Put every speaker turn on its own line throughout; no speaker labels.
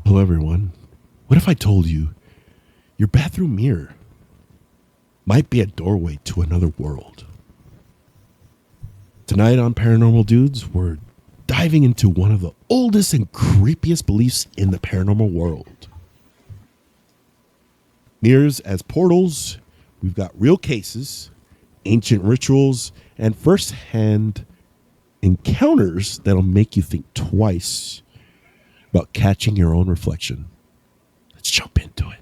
Hello, everyone. What if I told you your bathroom mirror might be a doorway to another world? Tonight on Paranormal Dudes, we're diving into one of the oldest and creepiest beliefs in the paranormal world. Mirrors as portals. We've got real cases, ancient rituals, and first-hand encounters that'll make you think twice about catching your own reflection. Let's jump into it.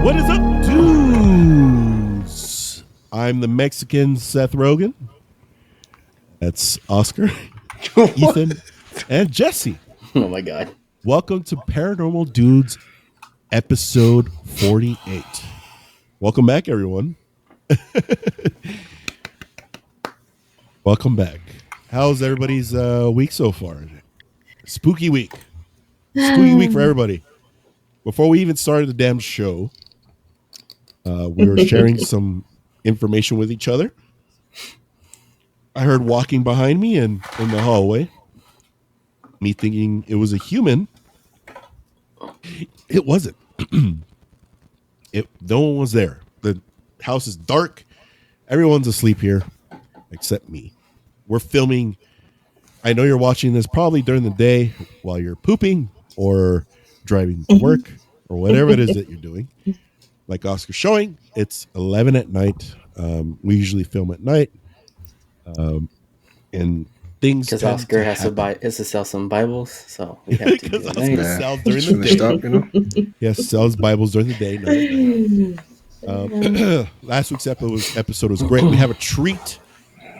What is up, dudes? I'm the Mexican Seth Rogen. That's Oscar, Ethan, and Jessie.
Oh my God.
Welcome to Paranormal Dudes, episode 48. Welcome back, everyone. Welcome back. How's everybody's week so far? Spooky week. Spooky week for everybody. Before we even started the damn show, we were sharing some information with each other. I heard walking behind me and in the hallway. Me thinking it was a human. It wasn't. No one was there. The house is dark. Everyone's asleep here except me. We're filming. I know you're watching this probably during the day while you're pooping or driving to work or whatever it is that you're doing. Like Oscar's showing, it's 11 at night. We usually film at night. And things
Because Oscar has to sell some Bibles, so we have to do
because
it.
Oscar
Nice.
sells during the day.
Up, you know?
Yes, sells Bibles during the day. Last week's episode was great. We have a treat.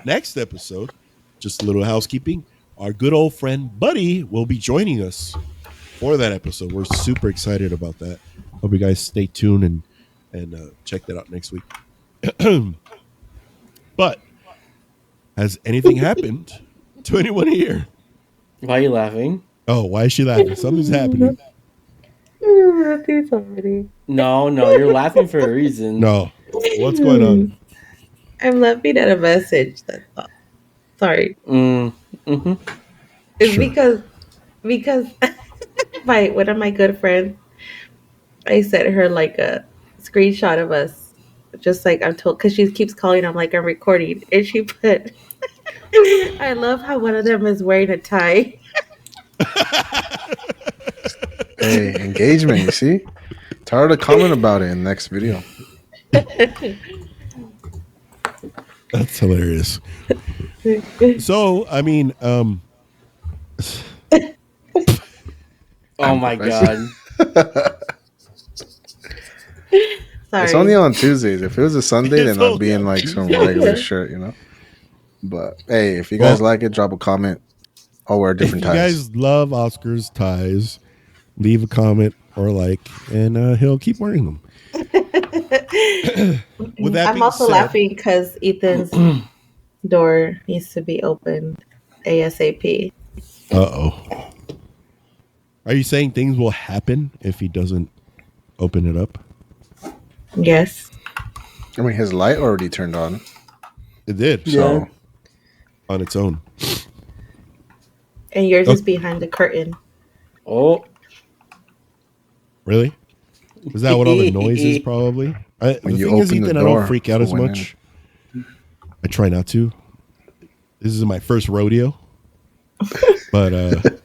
Next episode, just a little housekeeping. Our good old friend Buddy will be joining us for that episode. We're super excited about that. Hope you guys stay tuned and check that out next week. But has anything happened to anyone here?
Why are you laughing?
Oh, why is she laughing? Something's happening.
No, you're laughing for a reason.
No. What's going on?
I'm laughing at a message. That's all. Sorry.
Mm-hmm.
It's
Sure.
because one of my good friends, I sent her like a screenshot of us, just like I'm told, because she keeps calling. I'm like, I'm recording, and she put, I love how one of them is wearing a tie.
Hey, engagement, you see? Tell her to comment about it in the next video.
That's hilarious. So, I mean,
Oh my God.
Sorry.
It's only on Tuesdays. If it was a Sunday, then I'd
only
be in
on
like some
Tuesday.
regular shirt, you know? But hey, if you guys like it, drop a comment. I'll wear different
if you
ties.
guys love Oscar's ties, leave a comment or like, and he'll keep wearing them. With that
I'm
being
also
said-
laughing because Ethan's door needs to be opened ASAP.
Uh-oh. Are you saying things will happen if he doesn't open it up?
Yes.
I mean, his light already turned on.
It did.
So,
On its own.
And yours is behind the curtain.
Oh,
Really? Is that what all the noise is probably? The
When you
thing is,
open the
Ethan, I
door,
don't freak out as
went
much. I try not to. This is my first rodeo. But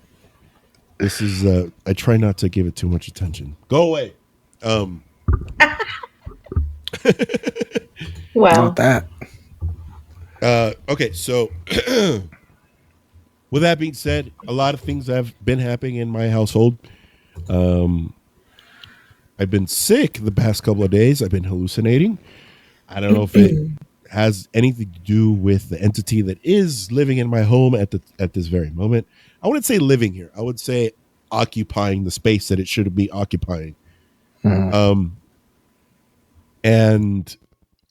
this is I try not to give it too much attention. Go away.
Wow.
not that.
Okay, so with that being said, a lot of things have been happening in my household. I've been sick the past couple of days. I've been hallucinating. I don't know if it has anything to do with the entity that is living in my home at this very moment. I wouldn't say living here. I would say occupying the space that it should be occupying.
Mhm.
And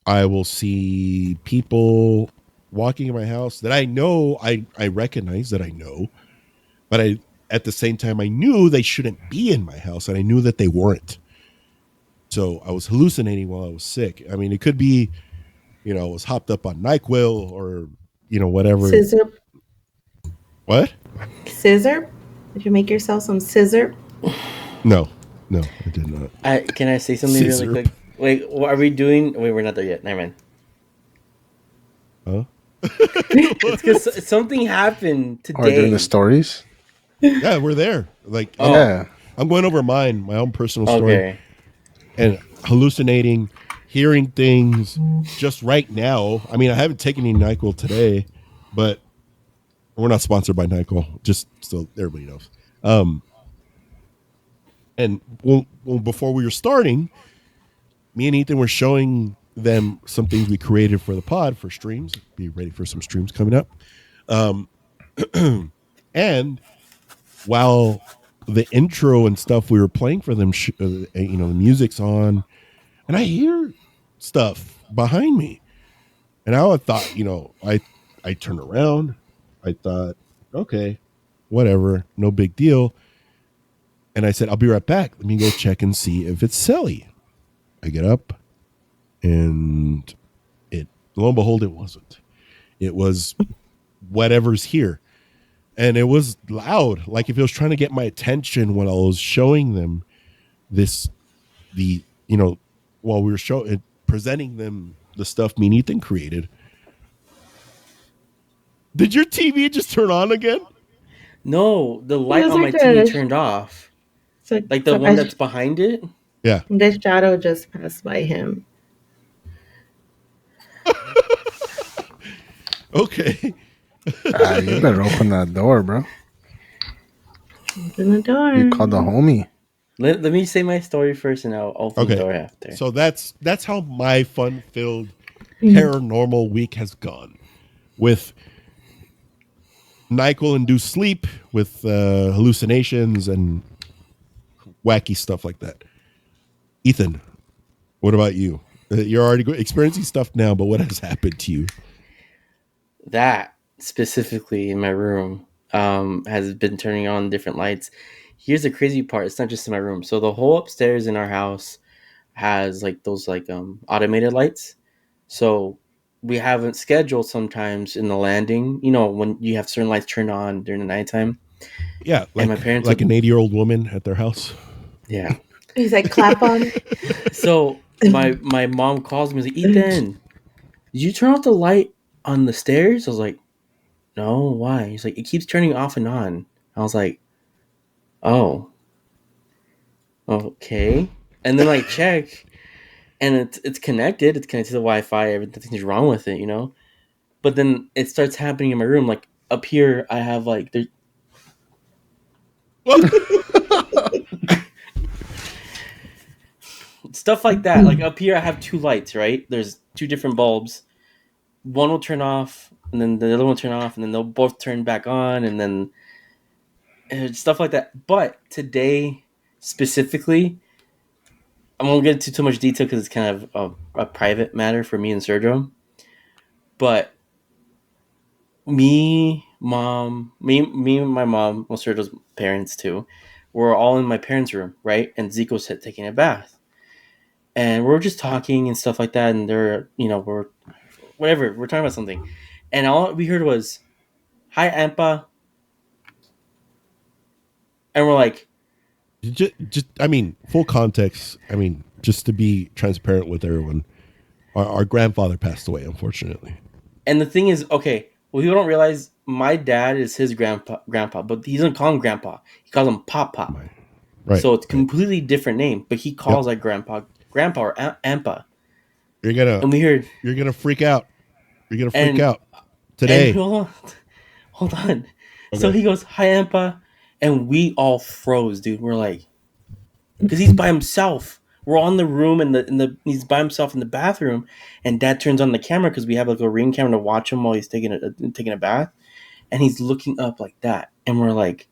I will see people walking in my house that I know, I recognize that I know, but I at the same time I knew they shouldn't be in my house, and I knew that they weren't. So I was hallucinating while I was sick. I mean, it could be, I was hopped up on NyQuil or whatever.
Scissor.
What?
Scissor. Did you make yourself some scissor?
No, I did not.
Can I say something really
Scissor.
quick? Wait, what are we doing? Wait, we're not there yet. Never mind.
Huh?
It's because something happened
Or during
today.
the stories.
Yeah, we're there. Like,
Oh.
Yeah.
I'm going over my own personal story,
Okay.
and hallucinating, hearing things just right now. I mean, I haven't taken any NyQuil today, but we're not sponsored by NyQuil, just so everybody knows. And before we were starting, me and Ethan were showing them some things we created for the pod for streams. Be ready for some streams coming up. And while the intro and stuff we were playing for them, the music's on, and I hear stuff behind me, and I thought, I turned around, I thought, okay, whatever, no big deal, and I said, I'll be right back. Let me go check and see if it's Sally. I get up, and lo and behold, it wasn't. It was whatever's here. And it was loud, like if it was trying to get my attention when I was showing them while we were presenting them the stuff me and Ethan created. Did your TV just turn on again?
No, the light
was
on my
like
TV
a-
turned off.
So,
Like the one that's behind it.
Yeah.
this shadow just passed by him.
Okay.
You better open that door, bro.
Open the door.
You called the homie.
Let me say my story first, and I'll open the door after.
So that's how my fun-filled paranormal week has gone, with NyQuil-induced sleep, with hallucinations and wacky stuff like that. Ethan, what about you? You're already experiencing stuff now, but what has happened to you?
That specifically in my room has been turning on different lights. Here's the crazy part: it's not just in my room. So the whole upstairs in our house has like those automated lights. So we haven't scheduled sometimes in the landing. You know, when you have certain lights turned on during the nighttime.
Yeah,
and my parents
like an 80-year-old woman at their house.
Yeah.
He's like, clap on.
So my mom calls me and is like, Ethan, did you turn off the light on the stairs? I was like, no, why? He's like, it keeps turning off and on. I was like, oh, okay. And then I check, and it's connected. It's connected to the Wi-Fi. Everything's wrong with it, you know. But then it starts happening in my room. Like up here, I have stuff like that. Like up here, I have two lights. Right, there's two different bulbs. One will turn off, and then the other one will turn off, and then they'll both turn back on, and then stuff like that. But today, specifically, I won't get into too much detail because it's kind of a private matter for me and Sergio. But me, and my mom, well, Sergio's parents too, were all in my parents' room, right? And Zico's taking a bath. And we're just talking and stuff like that, and we're whatever, we're talking about something. And all we heard was, hi, Ampa. And we're like,
just I mean, full context. I mean, just to be transparent with everyone, our grandfather passed away, unfortunately.
and the thing is, okay, well, you don't realize my dad is his grandpa, but he doesn't call him grandpa. He calls him Papa.
Right.
So it's completely different name, but he calls like grandpa or Ampa.
You're gonna freak out. You're gonna freak out today.
And hold on. Okay. So he goes, hi, Ampa. And we all froze, dude. We're like, because he's by himself. we're all in the room, and he's by himself in the bathroom, and Dad turns on the camera because we have like a ring camera to watch him while he's taking a bath, and he's looking up like that, and we're like,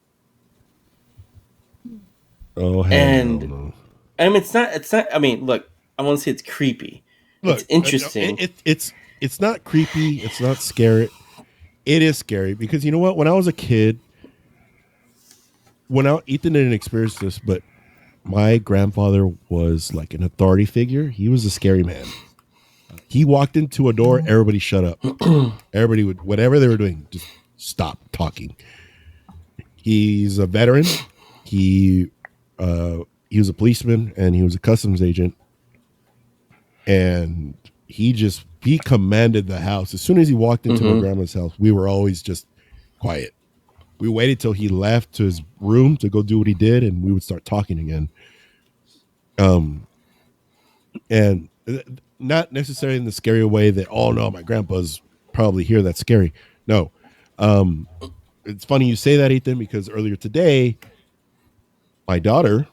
Oh, hell
and
no.
I mean, it's not. I mean, look, I want to say it's creepy.
Look,
it's interesting.
It's not creepy. It's not scary. It is scary because you know what? When I was a kid, Ethan didn't experience this, but my grandfather was like an authority figure. He was a scary man. He walked into a door, everybody shut up. Everybody would, whatever they were doing, just stop talking. He's a veteran. He was a policeman and he was a customs agent. And he commanded the house. As soon as he walked into my grandma's house, we were always just quiet. We waited till he left to his room to go do what he did, and we would start talking again. And not necessarily in the scary way that, oh no, my grandpa's probably here. That's scary. No. It's funny you say that, Ethan, because earlier today, my daughter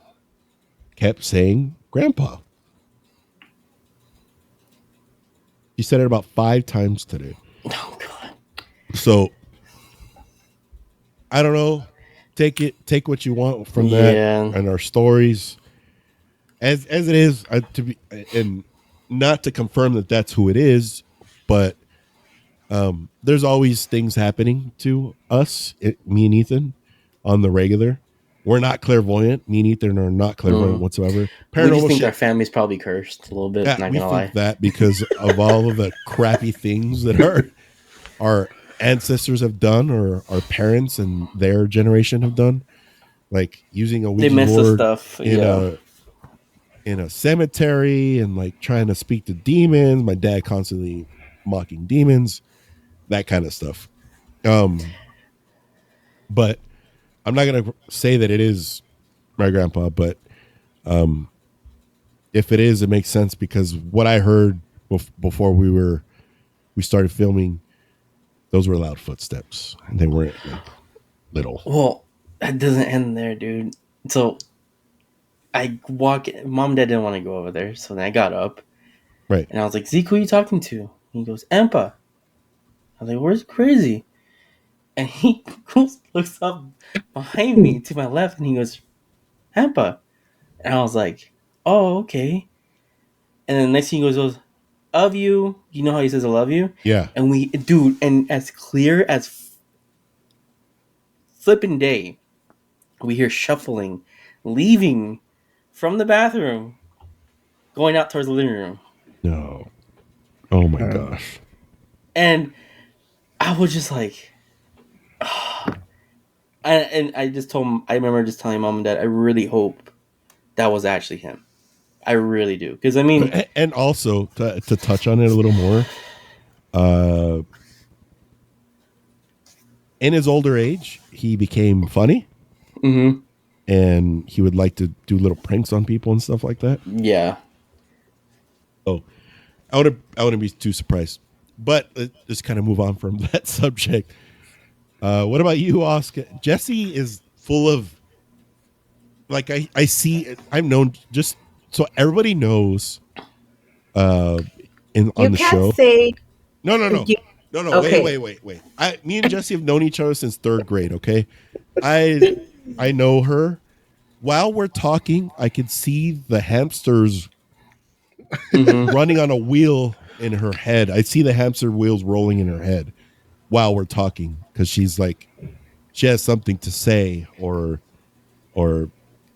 kept saying grandpa. She said it about 5 times today.
Oh God.
So I don't know. Take what you want from that and our stories as it is, to be, and not to confirm that that's who it is, but there's always things happening to us, me and Ethan, on the regular. We're not clairvoyant. Me and Ethan are not clairvoyant whatsoever.
Paranormal we just think our family's probably cursed a little bit.
Yeah, we think that because of all of the crappy things that our ancestors have done, or our parents and their generation have done, like using a Ouija board
stuff
in a cemetery and like trying to speak to demons. My dad constantly mocking demons, that kind of stuff. But I'm not gonna say that it is my grandpa, but if it is, it makes sense because what I heard before we started filming, those were loud footsteps, and they weren't like little.
Well, that doesn't end there, dude. So I walk. Mom and Dad didn't want to go over there, so then I got up,
right?
And I was like, "Zeke, who are you talking to?" And he goes, "Ampa." I was like, "Where's Crazy?" And he looks up behind me to my left, and he goes, "Ampa." And I was like, "Oh, okay." And then the next thing he goes, "Of you." You know how he says, "I love you"?
Yeah.
And and as clear as flipping day, we hear shuffling, leaving from the bathroom, going out towards the living room.
No. Oh my gosh.
And I was just like, and I just told him, I remember just telling Mom and Dad, I really hope that was actually him. I really do. Because I mean,
and also to touch on it a little more, in his older age, he became funny.
Mm-hmm.
And he would like to do little pranks on people and stuff like that.
Yeah.
Oh, I wouldn't be too surprised. But let's just kind of move on from that subject. What about you, Oscar? Jessie is full of, like, I see, I've known, just so everybody knows, on the show.
Say
no.
Okay.
Wait. Me and Jessie have known each other since 3rd grade. Okay, I know her. While we're talking, I could see the hamsters running on a wheel in her head. I see the hamster wheels rolling in her head while we're talking because she's like, she has something to say or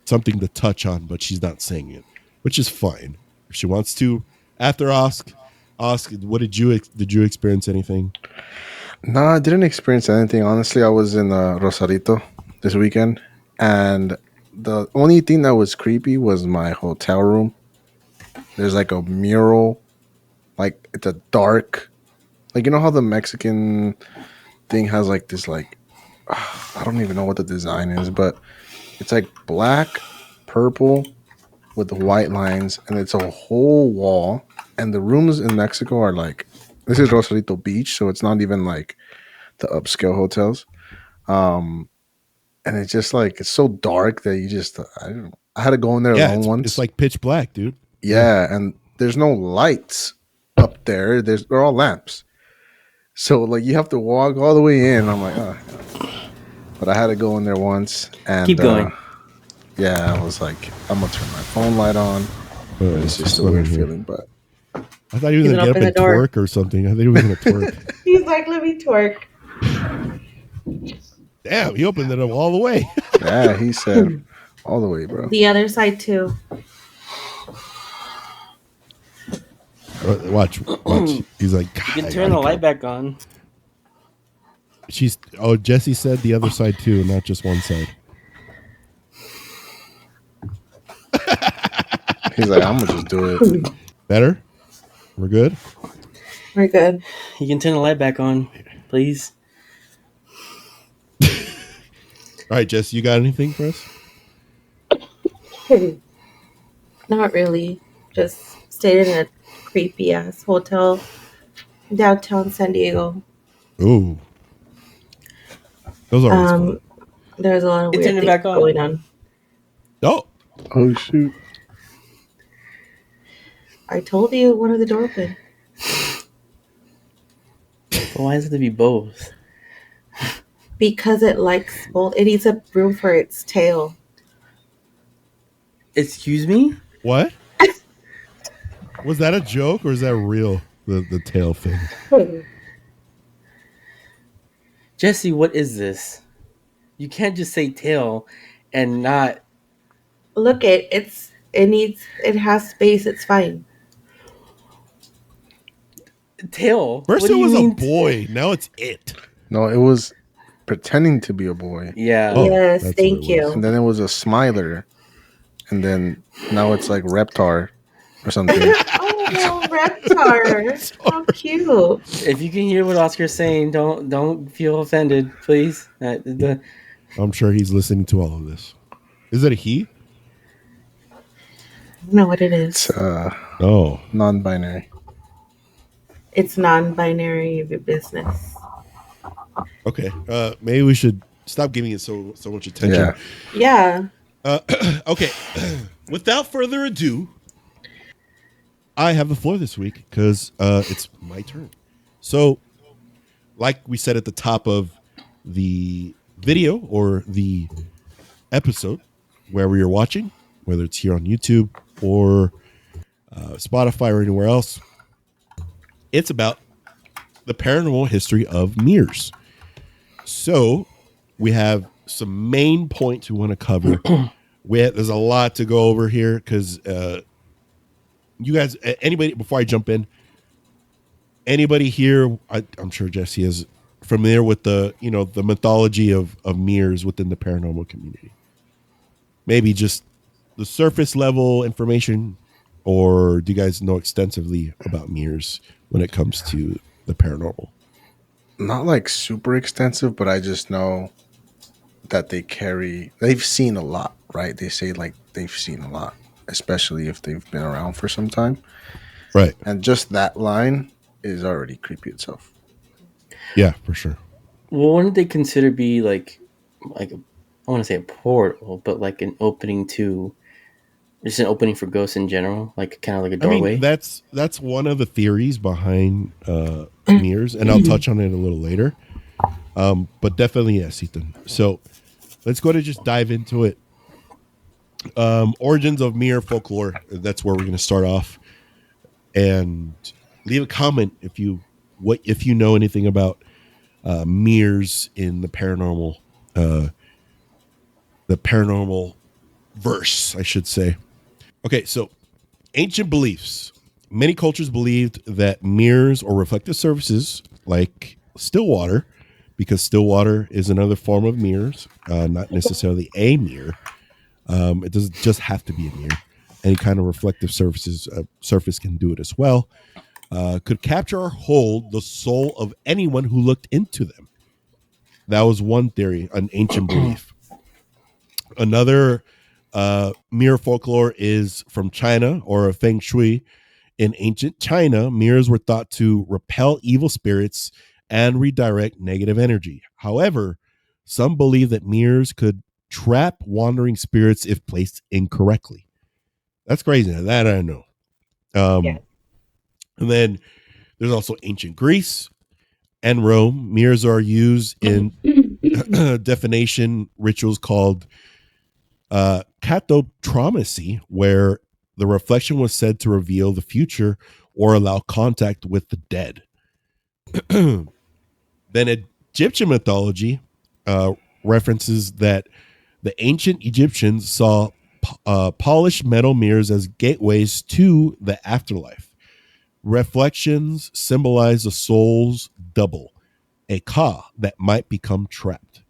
something to touch on, but she's not saying it, which is fine. If she wants to, after ask, what did you experience anything?
No, I didn't experience anything. Honestly, I was in Rosarito this weekend, and the only thing that was creepy was my hotel room. There's like a mural, like it's a dark, like you know how the Mexican thing has like this like I don't even know what the design is, but it's like black, purple with the white lines, and it's a whole wall. And the rooms in Mexico are like, this is Rosarito Beach, so it's not even like the upscale hotels. And it's just like it's so dark that you just I I had to go in there
Yeah,
alone once.
it's like pitch black, dude.
Yeah, and there's no lights up there. They're all lamps. So like you have to walk all the way in. I'm like, oh. But I had to go in there once, and
Keep going.
Yeah, I was like, I'm gonna turn my phone light on. But it's just a weird feeling. But
I thought he was gonna get up and twerk or something. I think he was gonna twerk.
He's like, let me twerk.
Damn, he opened it up all the way.
Yeah, he said all the way, bro.
The other side too.
Watch. He's like,
you can turn the light back on.
Jessie said the other side too, not just one side.
He's like, I'm gonna just do it.
Better? We're good?
We're good.
You can turn the light back on, please.
All right, Jess, you got anything for us?
Not really. Just stayed in a creepy ass hotel downtown San Diego.
Ooh. Those are always fun.
There's a lot of weird things going on.
Oh shoot.
I told you one of the door open.
Well, why does it have to be both?
Because it likes both. It needs a room for its tail.
Excuse me?
What? Was that a joke or is that real? The tail thing.
Jessie, what is this? You can't just say tail and not.
Look, it has space. It's fine.
Tail.
First it was a boy. Now it's it.
No, it was pretending to be a boy.
Yeah.
Oh, yes, thank you.
And then it was a smiler. And then now it's like Reptar or something.
Oh, Reptar. How cute.
If you can hear what Oscar's saying, don't feel offended, please.
I'm sure he's listening to all of this. Is it a he?
I don't know what it is.
It's non-binary.
It's non-binary business.
Okay. Maybe we should stop giving it so much attention.
Yeah.
Okay. Without further ado, I have the floor this week because it's my turn. So, like we said at the top of the video or the episode, wherever you're watching, whether it's here on YouTube or Spotify or anywhere else, it's about the paranormal history of mirrors. So we have some main points we want to cover. There's a lot to go over here because you guys, anybody, before I jump in, anybody here, I'm sure Jessie is familiar with the mythology of mirrors within the paranormal community. Maybe just the surface level information, or do you guys know extensively about mirrors when it comes to the paranormal?
Not like super extensive, but I just know that they've seen a lot, right? They say like they've seen a lot, especially if they've been around for some time.
Right.
And just that line is already creepy itself.
Yeah, for sure.
Well, wouldn't they consider be like I want to say a portal, but like an opening to just an opening for ghosts in general, like kind of like a doorway?
I mean, that's one of the theories behind mirrors, and I'll touch on it a little later. But definitely yes, Ethan. So let's go to just dive into it. Origins of mirror folklore. That's where we're going to start off. And leave a comment if you know anything about mirrors in the paranormal verse, I should say. Okay, so ancient beliefs. Many cultures believed that mirrors or reflective surfaces like still water, because still water is another form of mirrors, not necessarily a mirror. It doesn't just have to be a mirror. Any kind of reflective surface can do it as well. Could capture or hold the soul of anyone who looked into them. That was one theory, an ancient belief. Another mirror folklore is from China, or feng shui. In ancient China, mirrors were thought to repel evil spirits and redirect negative energy. However, some believe that mirrors could trap wandering spirits if placed incorrectly. That's crazy. That I know.
Yeah.
And then there's also ancient Greece and Rome. Mirrors are used in divination rituals called catoptromacy, where the reflection was said to reveal the future or allow contact with the dead. Then Egyptian mythology references that the ancient Egyptians saw polished metal mirrors as gateways to the afterlife. Reflections symbolize the soul's double, a ka that might become trapped.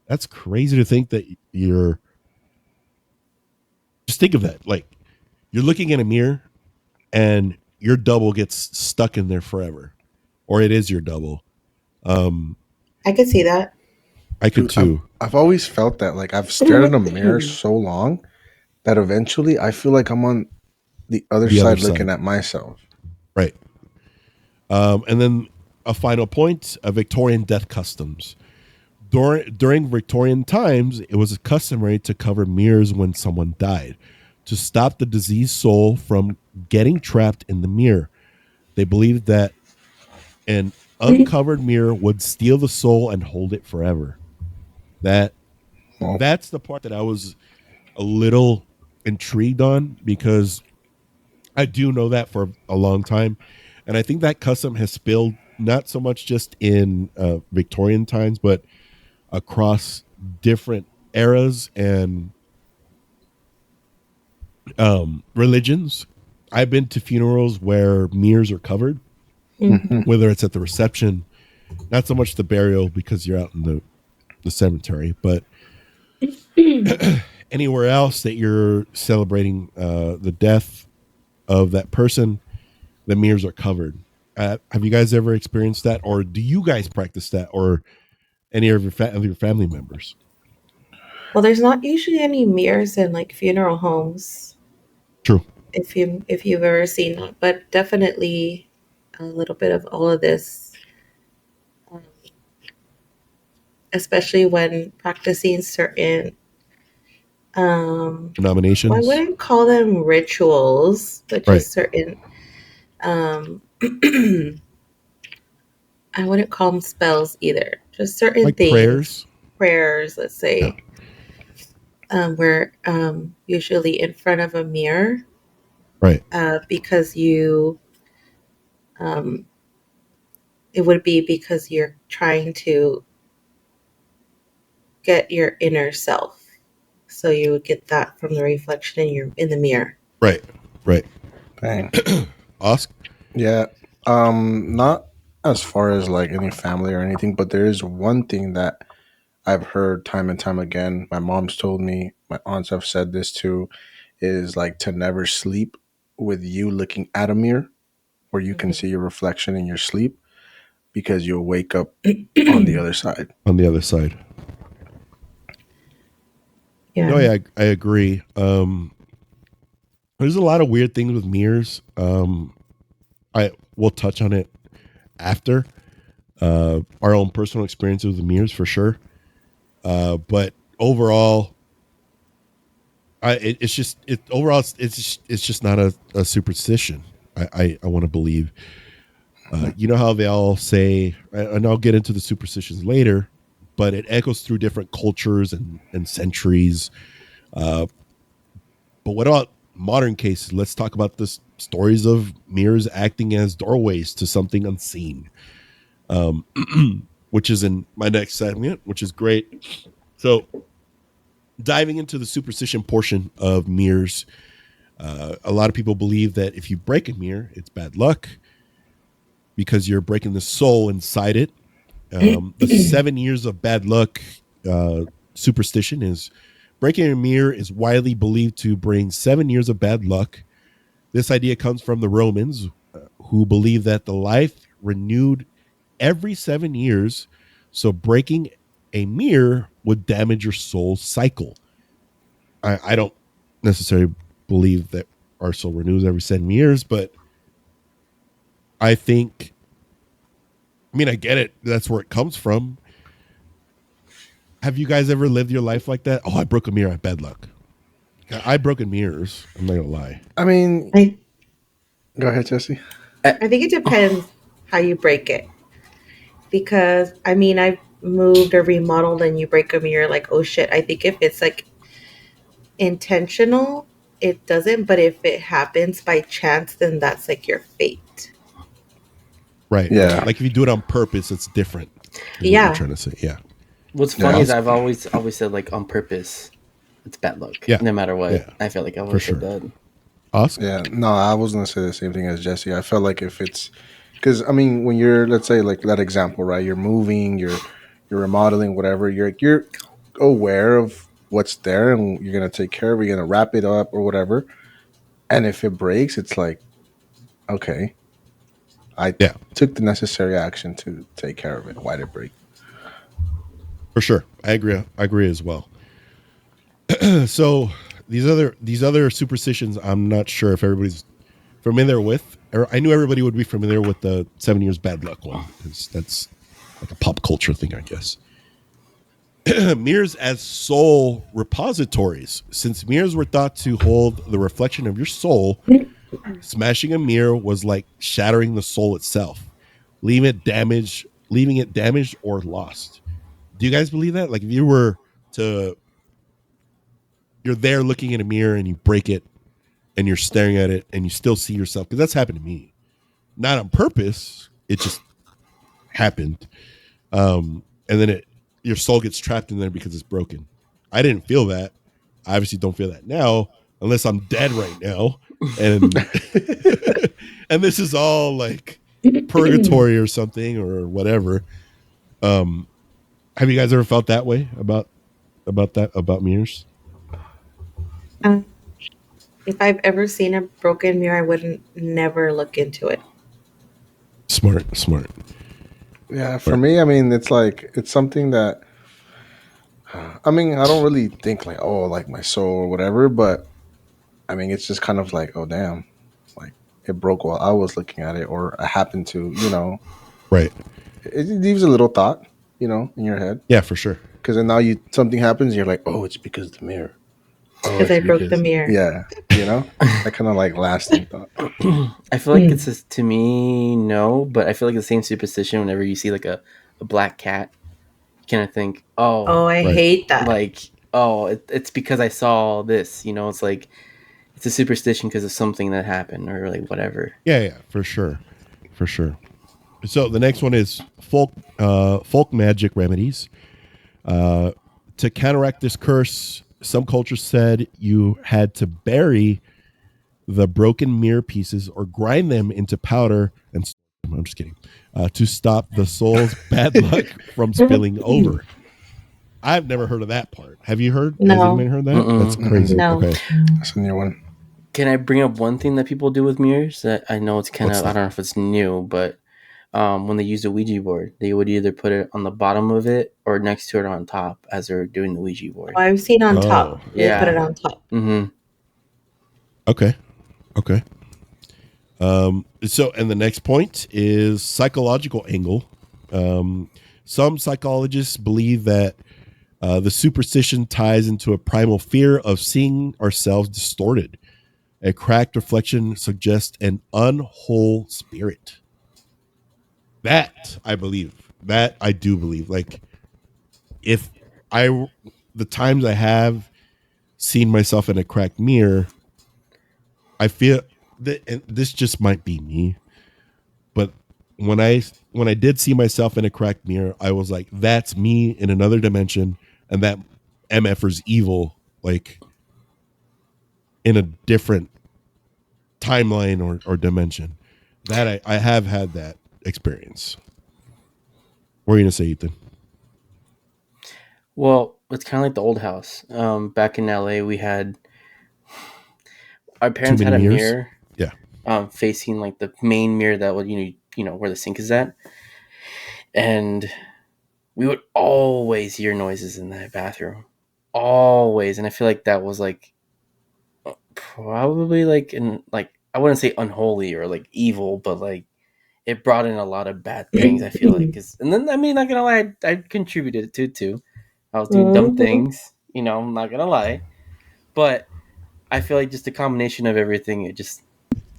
That's crazy to think that you're. Just think of that. Like, you're looking in a mirror and your double gets stuck in there forever, or it is your double.
I could see that.
I could
Dude, I've,
too.
I've always felt that. Like I've stared in a mirror so long that eventually I feel like I'm on the other
The other
side looking
side.
at myself.
Right. And then a final point: Victorian death customs. During Victorian times, it was customary to cover mirrors when someone died to stop the diseased soul from getting trapped in the mirror. They believed that an uncovered mirror would steal the soul and hold it forever. That
Well,
that's the part that I was a little intrigued on, because I do know that for a long time, and I think that custom has spilled not so much just in Victorian times, but across different eras and religions. I've been to funerals where mirrors are covered,
mhm.
whether it's at the reception, not so much the burial because you're out in the cemetery, but anywhere else that you're celebrating the death of that person, the mirrors are covered. Have you guys ever experienced that, or do you guys practice that, or any of your family members?
Well, there's not usually any mirrors in like funeral homes,
True.
if you've ever seen that, but definitely a little bit of all of this, um, especially when practicing certain. Well, I
Denominations.
wouldn't call them rituals, but
Right.
just certain. Um, I wouldn't call them spells either. Just certain
Like
things,
prayers.
prayers. Let's
Yeah.
say, we're usually in front of a mirror,
Right.
because you. Um, it would be because you're trying to get your inner self. So you would get that from the reflection in the mirror.
Right. Right.
Dang.
Ask.
Yeah. Not as far as like any family or anything, but there is one thing that I've heard time and time again. My mom's told me, my aunts have said this too, is like to never sleep with you looking at a mirror where you can see your reflection in your sleep because you'll wake up on the other side.
On the other side. No,
Yeah.
yeah, I agree. There's a lot of weird things with mirrors. I will touch on it after our own personal experiences with the mirrors for sure. But overall, it's just overall it's just not a superstition. I want to believe. You know how they all say, and I'll get into the superstitions later, but it echoes through different cultures and centuries. But what about modern cases? Let's talk about the stories of mirrors acting as doorways to something unseen, um, which is in my next segment, which is great. So, diving into the superstition portion of mirrors, a lot of people believe that if you break a mirror, it's bad luck because you're breaking the soul inside it. The 7 years of bad luck superstition is breaking a mirror is widely believed to bring 7 years of bad luck. This idea comes from the Romans, who believed that the life renewed every 7 years. So breaking a mirror would damage your soul's cycle. I don't necessarily believe that our soul renews every 7 years, but I think, I mean, I get it. That's where it comes from. have you guys ever lived your life like that? Oh, I broke a mirror. I had bad luck. I've broken mirrors. I'm not gonna lie.
I mean,
I
go ahead, Jesse.
I think it depends how you break it. Because I mean, I've moved or remodeled and you break a mirror, like, oh shit. I think if it's like intentional, it doesn't. But if it happens by chance, then that's like your fate.
Right.
Yeah.
Like if you do it on purpose, it's different. Is what
Yeah.
you're trying to say. Yeah.
What's funny
Yeah.
is I've always said like on purpose, it's bad luck.
Yeah.
No matter what.
Yeah.
I feel like I
For
always
sure.
said that.
Us?
Yeah, no, I was gonna say the same thing as Jesse. I felt like if it's because I mean, when you're, let's say, like that example, right? You're moving, you're remodeling, whatever. You're aware of what's there, and you're gonna take care of it. You're gonna wrap it up or whatever. And if it breaks, it's like, okay, I
Yeah.
took the necessary action to take care of it. Why did it break?
For sure. I agree. I agree as well. So these other superstitions, I'm not sure if everybody's familiar with. Or I knew everybody would be familiar with the 7 years bad luck one because that's like a pop culture thing, I guess. Mirrors as soul repositories. Since mirrors were thought to hold the reflection of your soul, smashing a mirror was like shattering the soul itself, leaving it damaged or lost. Do you guys believe that? Like if you were to you're there looking in a mirror and you break it and you're staring at it and you still see yourself, because that's happened to me. Not on purpose. It just happened. And then your soul gets trapped in there because it's broken. I didn't feel that. I obviously don't feel that now, unless I'm dead right now. And and this is all like purgatory or something or whatever. Have you guys ever felt that way about mirrors?
Uh, if I've ever seen a broken mirror, I wouldn't never look into it.
Smart.
Yeah, for me, I mean, it's like it's something that I mean, I don't really think like, oh, like my soul or whatever, but I mean, it's just kind of like, oh, damn, like it broke while I was looking at it, or I happened to,
Right.
it leaves a little thought, in your head.
Yeah, for sure.
Because then now something happens, and you're like, oh, it's because of the mirror. Oh,
Because
it's
I broke the
because,
mirror.
yeah, that kind of like lasting thought.
I feel like it's just, to me, no, but I feel like the same superstition whenever you see like a black cat, you kind of think,
Oh, I
Right.
hate that.
like, it's because I saw this, it's like, it's a superstition because of something that happened or like whatever.
Yeah, for sure. So the next one is folk magic remedies. To counteract this curse, some cultures said you had to bury the broken mirror pieces or grind them into powder and I'm just kidding. To stop the soul's bad luck from spilling over. I've never heard of that part. Have you heard?
No.
Has anyone heard that?
Mm-mm.
That's crazy.
No.
Okay.
That's a new one.
Can I bring up one thing that people do with mirrors that I know it's kind
What's
of,
that?
I don't know if it's new, but when they use a Ouija board, they would either put it on the bottom of it or next to it on top as they're doing the Ouija board.
Oh, I've seen on top. They
yeah.
put it on top.
Mm-hmm.
Okay. So, and the next point is psychological angle. Some psychologists believe that the superstition ties into a primal fear of seeing ourselves distorted. A cracked reflection suggests an unwhole spirit. That I believe. That I do believe. Like, if the times I have seen myself in a cracked mirror, I feel that, and this just might be me, but when I did see myself in a cracked mirror, I was like, that's me in another dimension, and that MFer's evil, like in a different timeline or dimension. That I have had that experience. What are you gonna say, Ethan?
Well, it's kind of like the old house. Back in LA, we had our parents had a
mirrors?
mirror, facing like the main mirror that would where the sink is at, and we would always hear noises in that bathroom, always, and I feel like that was like probably like I wouldn't say unholy or like evil, but like it brought in a lot of bad things. I feel like, and then I mean, not gonna lie, I contributed to it too. I was doing dumb things. You know, I'm not gonna lie, but I feel like just the combination of everything,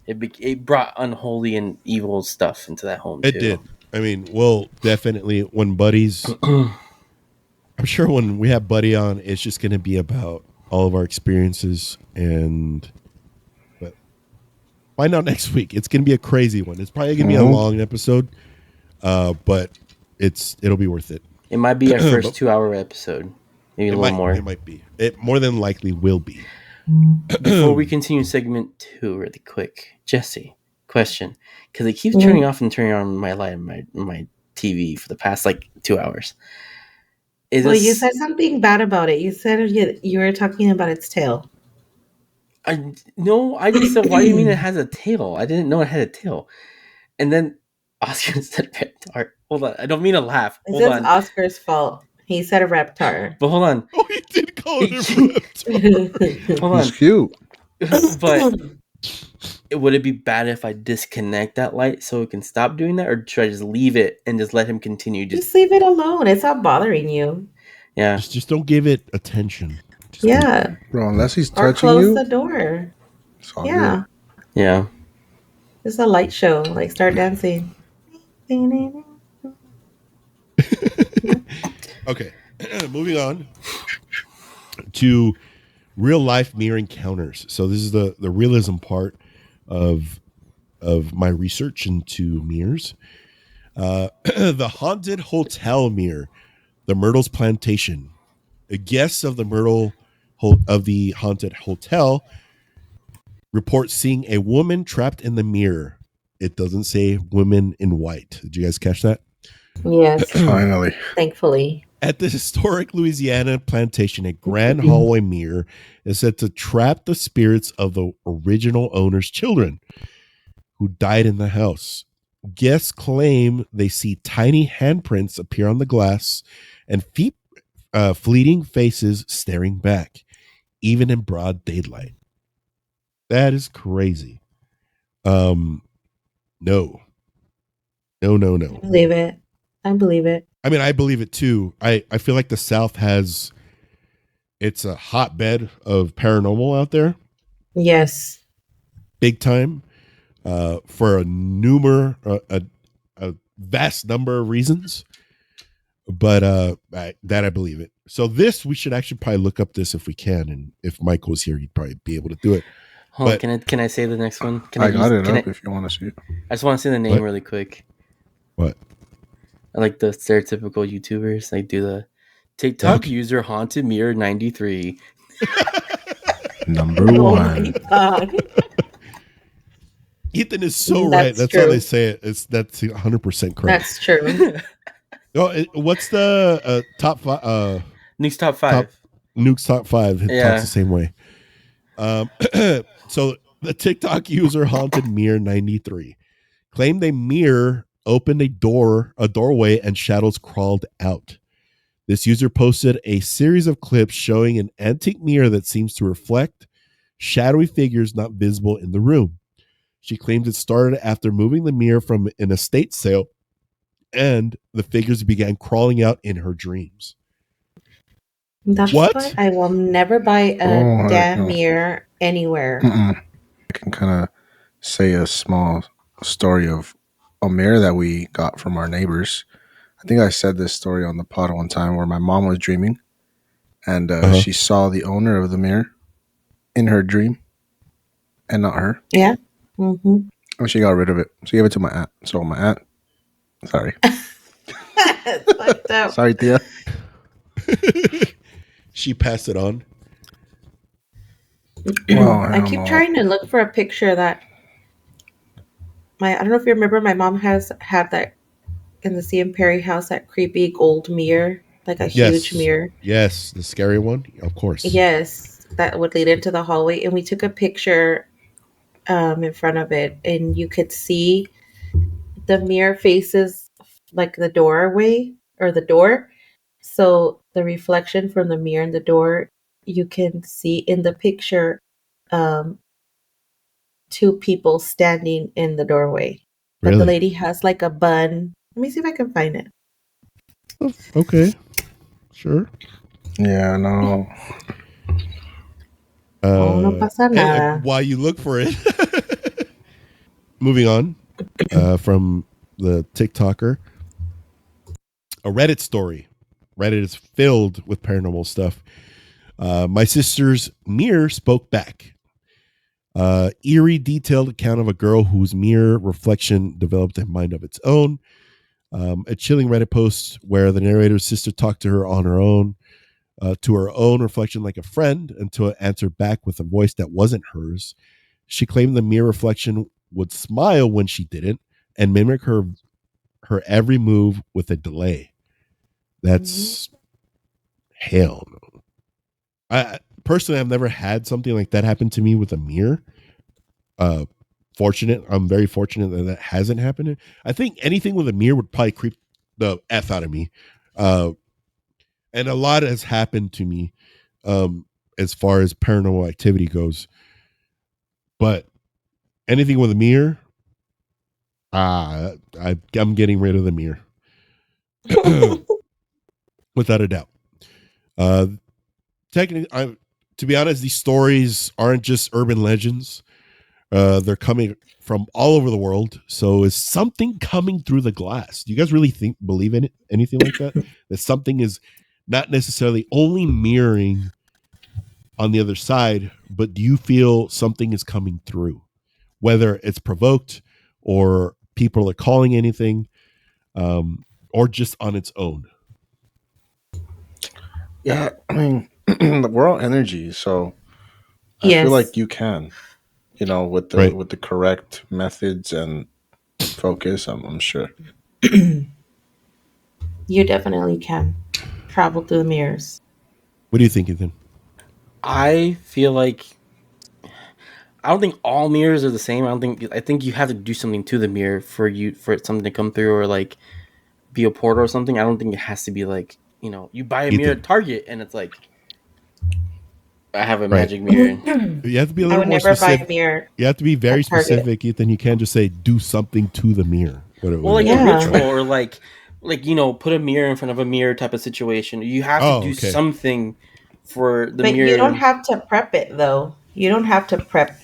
it brought unholy and evil stuff into that home
It
too.
did. I mean, well, definitely when Buddy's, I'm sure when we have Buddy on, it's just going to be about all of our experiences. But find out next week. It's going to be a crazy one. It's probably going to be a long episode, but it'll be worth it.
It might be our first 2-hour episode, maybe a little more.
It might be. It more than likely will be.
Before we continue segment 2, really quick, Jessie, question, because it keeps turning off and turning on my light on my TV for the past 2 hours.
You said something bad about it. You said you were talking about its tail.
I just said, why do you mean it has a tail? I didn't know it had a tail. And then Oscar said reptar. Hold on, I don't mean to laugh. Hold on.
It's Oscar's fault. He said a reptar.
But hold on.
Oh, he did call it a reptar.
Hold on.
He's cute.
But would it be bad if I disconnect that light so it can stop doing that, or should I just leave it and just let him continue?
Just leave it alone. It's not bothering you.
Yeah.
Just don't give it attention.
Bro, unless he's
or
touching
close
you.
the door.
It's all
Yeah.
good.
Yeah.
It's a light show. Start dancing.
Okay. Moving on to real life mirror encounters. So this is the realism part of my research into mirrors. The haunted hotel mirror, the Myrtle's Plantation. Guests of the haunted hotel report seeing a woman trapped in the mirror. It doesn't say women in white. Did you guys catch that?
Yes.
Finally.
Thankfully.
At the historic Louisiana plantation, a grand hallway mirror is said to trap the spirits of the original owner's children who died in the house. Guests claim they see tiny handprints appear on the glass and fleeting faces staring back, even in broad daylight. That is crazy. No.
I believe it.
I mean, I believe it too. I feel like the South it's a hotbed of paranormal out there.
Yes.
Big time. For a vast number of reasons. But I believe it. So we should actually probably look up this if we can. And if Michael was here, he'd probably be able to do it.
Hold on, can I say the next one?
I got it up if you want to see it.
I just want to say the name really quick.
What?
I like the stereotypical YouTubers. They do the TikTok user haunted mirror 93.
Number one.
Ethan is so right. That's how they say it. That's 100% correct.
That's true.
What's the top five?
Nuke's top 5.
Nuke's top 5. It talks the same way. So the TikTok user haunted mirror 93 claimed a mirror opened a doorway and shadows crawled out. This user posted a series of clips showing an antique mirror that seems to reflect shadowy figures not visible in the room. She claims it started after moving the mirror from an estate sale, and the figures began crawling out in her dreams.
That's why I will never buy a damn mirror anywhere.
I can kind of say a small story of a mirror that we got from our neighbors. I think I said this story on the pod one time where my mom was dreaming, and she saw the owner of the mirror in her dream, and not her.
Yeah. Mm-hmm.
And she got rid of it. She gave it to my aunt. So my aunt, sorry. Sorry, Tia.
She passed it on.
Well,
I keep trying to look for a picture that I don't know if you remember, my mom had that in the CM Perry house, that creepy gold mirror, like a huge mirror.
Yes, the scary one, of course.
Yes, that would lead into the hallway, and we took a picture in front of it, and you could see the mirror faces like the doorway or the door. So the reflection from the mirror and the door, you can see in the picture 2 people standing in the doorway. But the lady has like a bun. Let me see if I can find it.
Okay. Sure.
Yeah, no.
Oh, no pasa
And
nada.
while you look for it, moving on from the TikToker, a Reddit story. Reddit is filled with paranormal stuff. My sister's mirror spoke back. Eerie, detailed account of a girl whose mirror reflection developed a mind of its own. A chilling Reddit post where the narrator's sister talked to her on her own, to her own reflection like a friend, until it answered back with a voice that wasn't hers. She claimed the mirror reflection would smile when she didn't and mimic her every move with a delay. That's hell no. I personally, I've never had something like that happen to me with a mirror. I'm very fortunate that hasn't happened. I think anything with a mirror would probably creep the F out of me. And a lot has happened to me as far as paranormal activity goes. But anything with a mirror, I'm getting rid of the mirror. Without a doubt. Technically, to be honest, these stories aren't just urban legends. They're coming from all over the world. So is something coming through the glass? Do you guys really believe in it? Anything like that? That something is not necessarily only mirroring on the other side, but do you feel something is coming through? Whether it's provoked or people are calling anything, or just on its own.
Yeah, I mean, we're all energy, so I feel
Yes.
like you can, with the
Right.
with the correct methods and focus. I'm sure.
You definitely can travel through the mirrors.
What do you think, Ethan?
I feel like I don't think all mirrors are the same. I think you have to do something to the mirror for something to come through or like be a portal or something. I don't think it has to be like, you buy a mirror
Ethan.
at Target and it's like I have a
Right.
magic mirror.
You have to be a
I
little
would
more
never buy a
specific.
mirror
You have to be very
at Target.
specific, Ethan. You can't just say do something to the mirror.
Well, like a
Yeah.
ritual or like put a mirror in front of a mirror type of situation. You have to do
okay.
something for the
But
mirror.
you don't have to prep it though. You don't have to prep.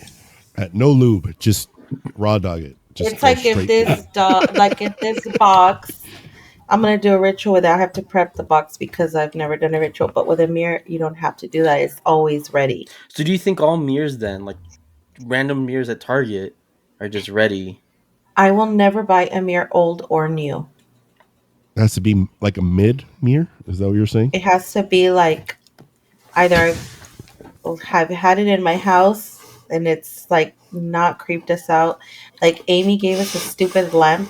No lube, just raw dog it. Just
It's
go
like if
straight.
this like if this box, I'm gonna do a ritual with it. I have to prep the box because I've never done a ritual. But with a mirror, you don't have to do that. It's always ready.
So do you think all mirrors then, like random mirrors at Target, are just ready?
I will never buy a mirror old or new.
It has to be like a mid mirror. Is that what you're saying?
It has to be like either I've had it in my house and it's like not creeped us out. Like Amy gave us a stupid lamp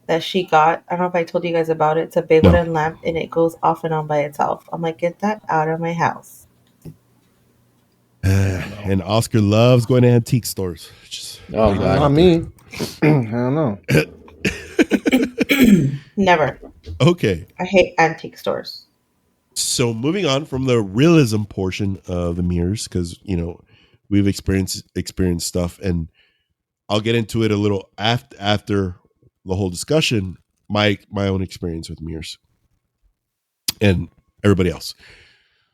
that she got. I don't know if I told you guys about it. It's a big
No.
wooden lamp and it goes off and on by itself. I'm like, get that out of my house.
And Oscar loves going to antique stores. Just
Oh,
leave
God.
that
Not
out
me. I don't know.
Never.
Okay.
I hate antique stores.
So moving on from the realism portion of the mirrors, because we've experienced stuff, and I'll get into it a little after the whole discussion. My own experience with mirrors and everybody else.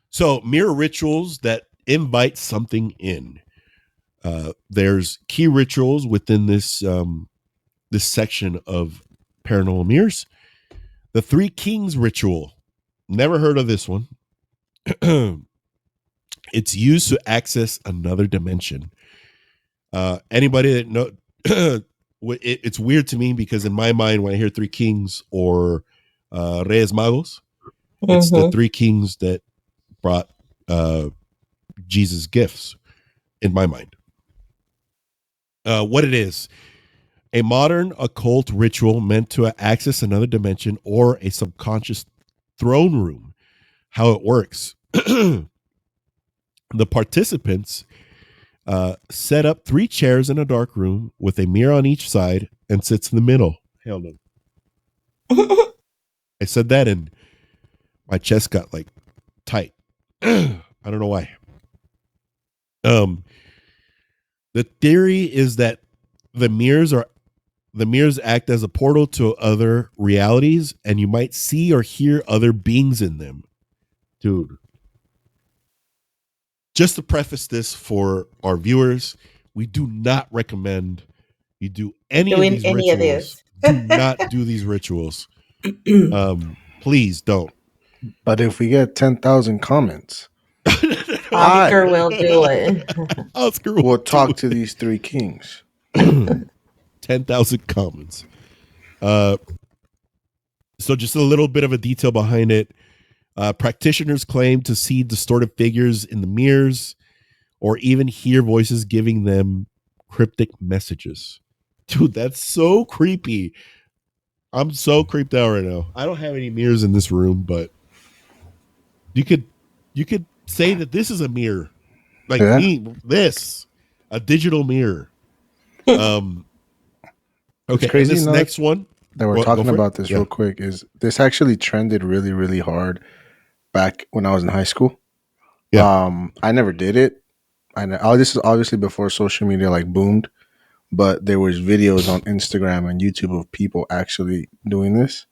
So mirror rituals that invite something in. There's key rituals within this section of paranormal mirrors. The Three Kings ritual. Never heard of this one. It's used to access another dimension. Anybody that know, it's weird to me because in my mind, when I hear Three Kings or Reyes Magos, it's the three kings that brought Jesus gifts in my mind. What it is, a modern occult ritual meant to access another dimension or a subconscious throne room. How it works. The participants set up 3 chairs in a dark room with a mirror on each side and sits in the middle. Hell no. I said that and my chest got like tight. I don't know why. The theory is that the mirrors are The mirrors act as a portal to other realities, and you might see or hear other beings in them. Dude. Just to preface this for our viewers, we do not recommend you do any of
Doing
these
any of
rituals.
this.
Do not do these rituals. Please don't.
But if we get 10,000 comments,
Oscar will do it.
Oscar
we'll
do
talk to
it.
these three kings.
10,000 comments. So just a little bit of a detail behind it. Practitioners claim to see distorted figures in the mirrors or even hear voices giving them cryptic messages. Dude, that's so creepy. I'm so creeped out right now. I don't have any mirrors in this room, but you could say that this is a mirror. Like a digital mirror. Okay,
crazy
and this next one
that we're talking about this real quick is this actually trended really, really hard back when I was in high school.
Yeah.
I never did it. This is obviously before social media like boomed, but there was videos on Instagram and YouTube of people actually doing this,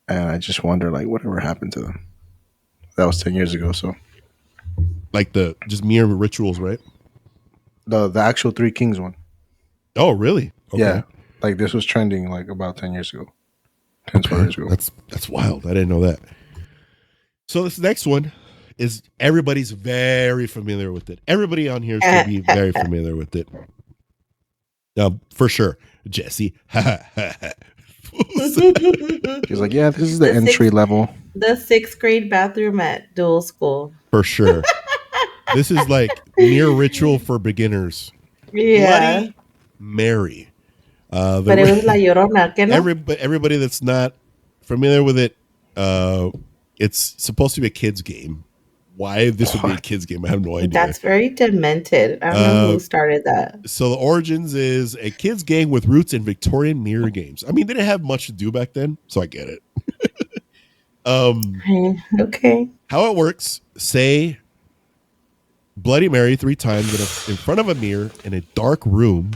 and I just wonder like whatever happened to them. That was 10 years ago. So
like the just mirror rituals, right?
the actual Three Kings one.
Oh, really? Okay.
Yeah, like this was trending like about 10 years ago. 10, 12 years ago.
That's wild. I didn't know that. So this next one is everybody's very familiar with it. Everybody on here should be very familiar with it. For sure. Jessie.
He's like, yeah, this is the entry level.
The 6th grade bathroom at dual school.
For sure. This is like mirror ritual for beginners.
Yeah.
Bloody Mary.
But it was La Llorona, ¿qué no?
Everybody that's not familiar with it, it's supposed to be a kid's game. Why this would be a kid's game, I have no idea.
That's very demented. I don't know who started that.
So the origins is a kid's game with roots in Victorian mirror games. I mean, they didn't have much to do back then, so I get it.
Okay.
How it works, say Bloody Mary 3 times in front of a mirror in a dark room,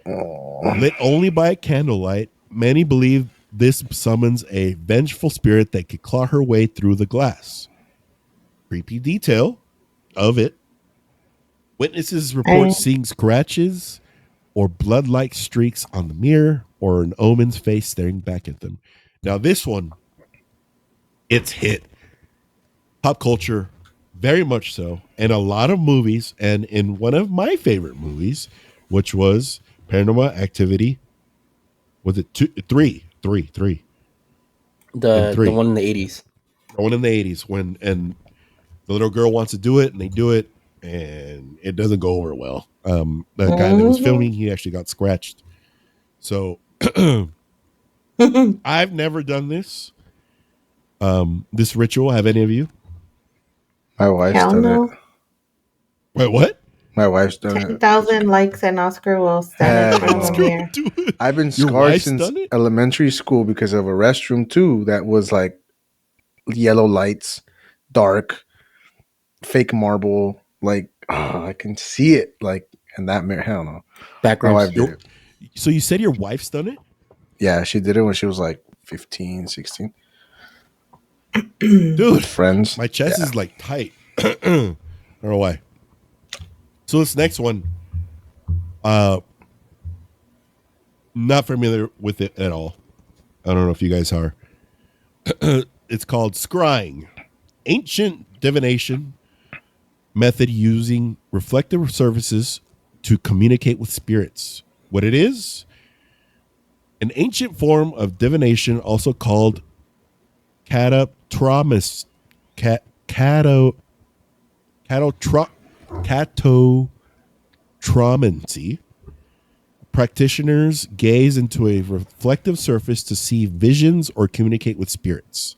lit only by candlelight. Many believe this summons a vengeful spirit that could claw her way through the glass. Creepy detail of it. Witnesses report seeing scratches or blood-like streaks on the mirror or an omen's face staring back at them. Now this one, it's hit pop culture very much so, and a lot of movies, and in one of my favorite movies, which was Paranormal Activity. Was it 3? The one
in the 80s.
The one in the 80s when the little girl wants to do it and they do it and it doesn't go over well. The guy that was filming, he actually got scratched. So I've never done this. This ritual. Have any of you?
My wife's done it.
Wait, what?
My wife's done
10,000 likes and Oscar will stand in front of here.
I've been scarred since elementary school because of a restroom too that was like yellow lights, dark, fake marble. Like I can see it. Like in that mirror. Hell no.
Background.
My wife did it.
So you said your wife's done it?
Yeah, she did it when she was like 15, 16.
Dude,
friends.
My chest is like tight. I don't know why. So this next one, not familiar with it at all. I don't know if you guys are. It's called scrying, ancient divination method using reflective surfaces to communicate with spirits. What it is? An ancient form of divination, also called catoptromancy. Practitioners gaze into a reflective surface to see visions or communicate with spirits.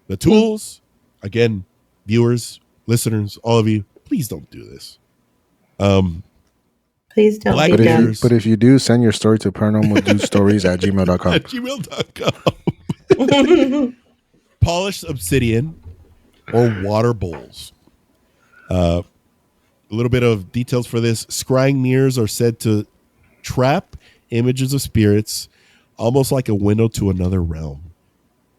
The tools, again, viewers, listeners, all of you, please don't do this.
Please don't be done.
But if you do, send your story to paranormaldudesstories@gmail.com.
At gmail.com. Polished obsidian or water bowls. A little bit of details for this. Scrying mirrors are said to trap images of spirits, almost like a window to another realm.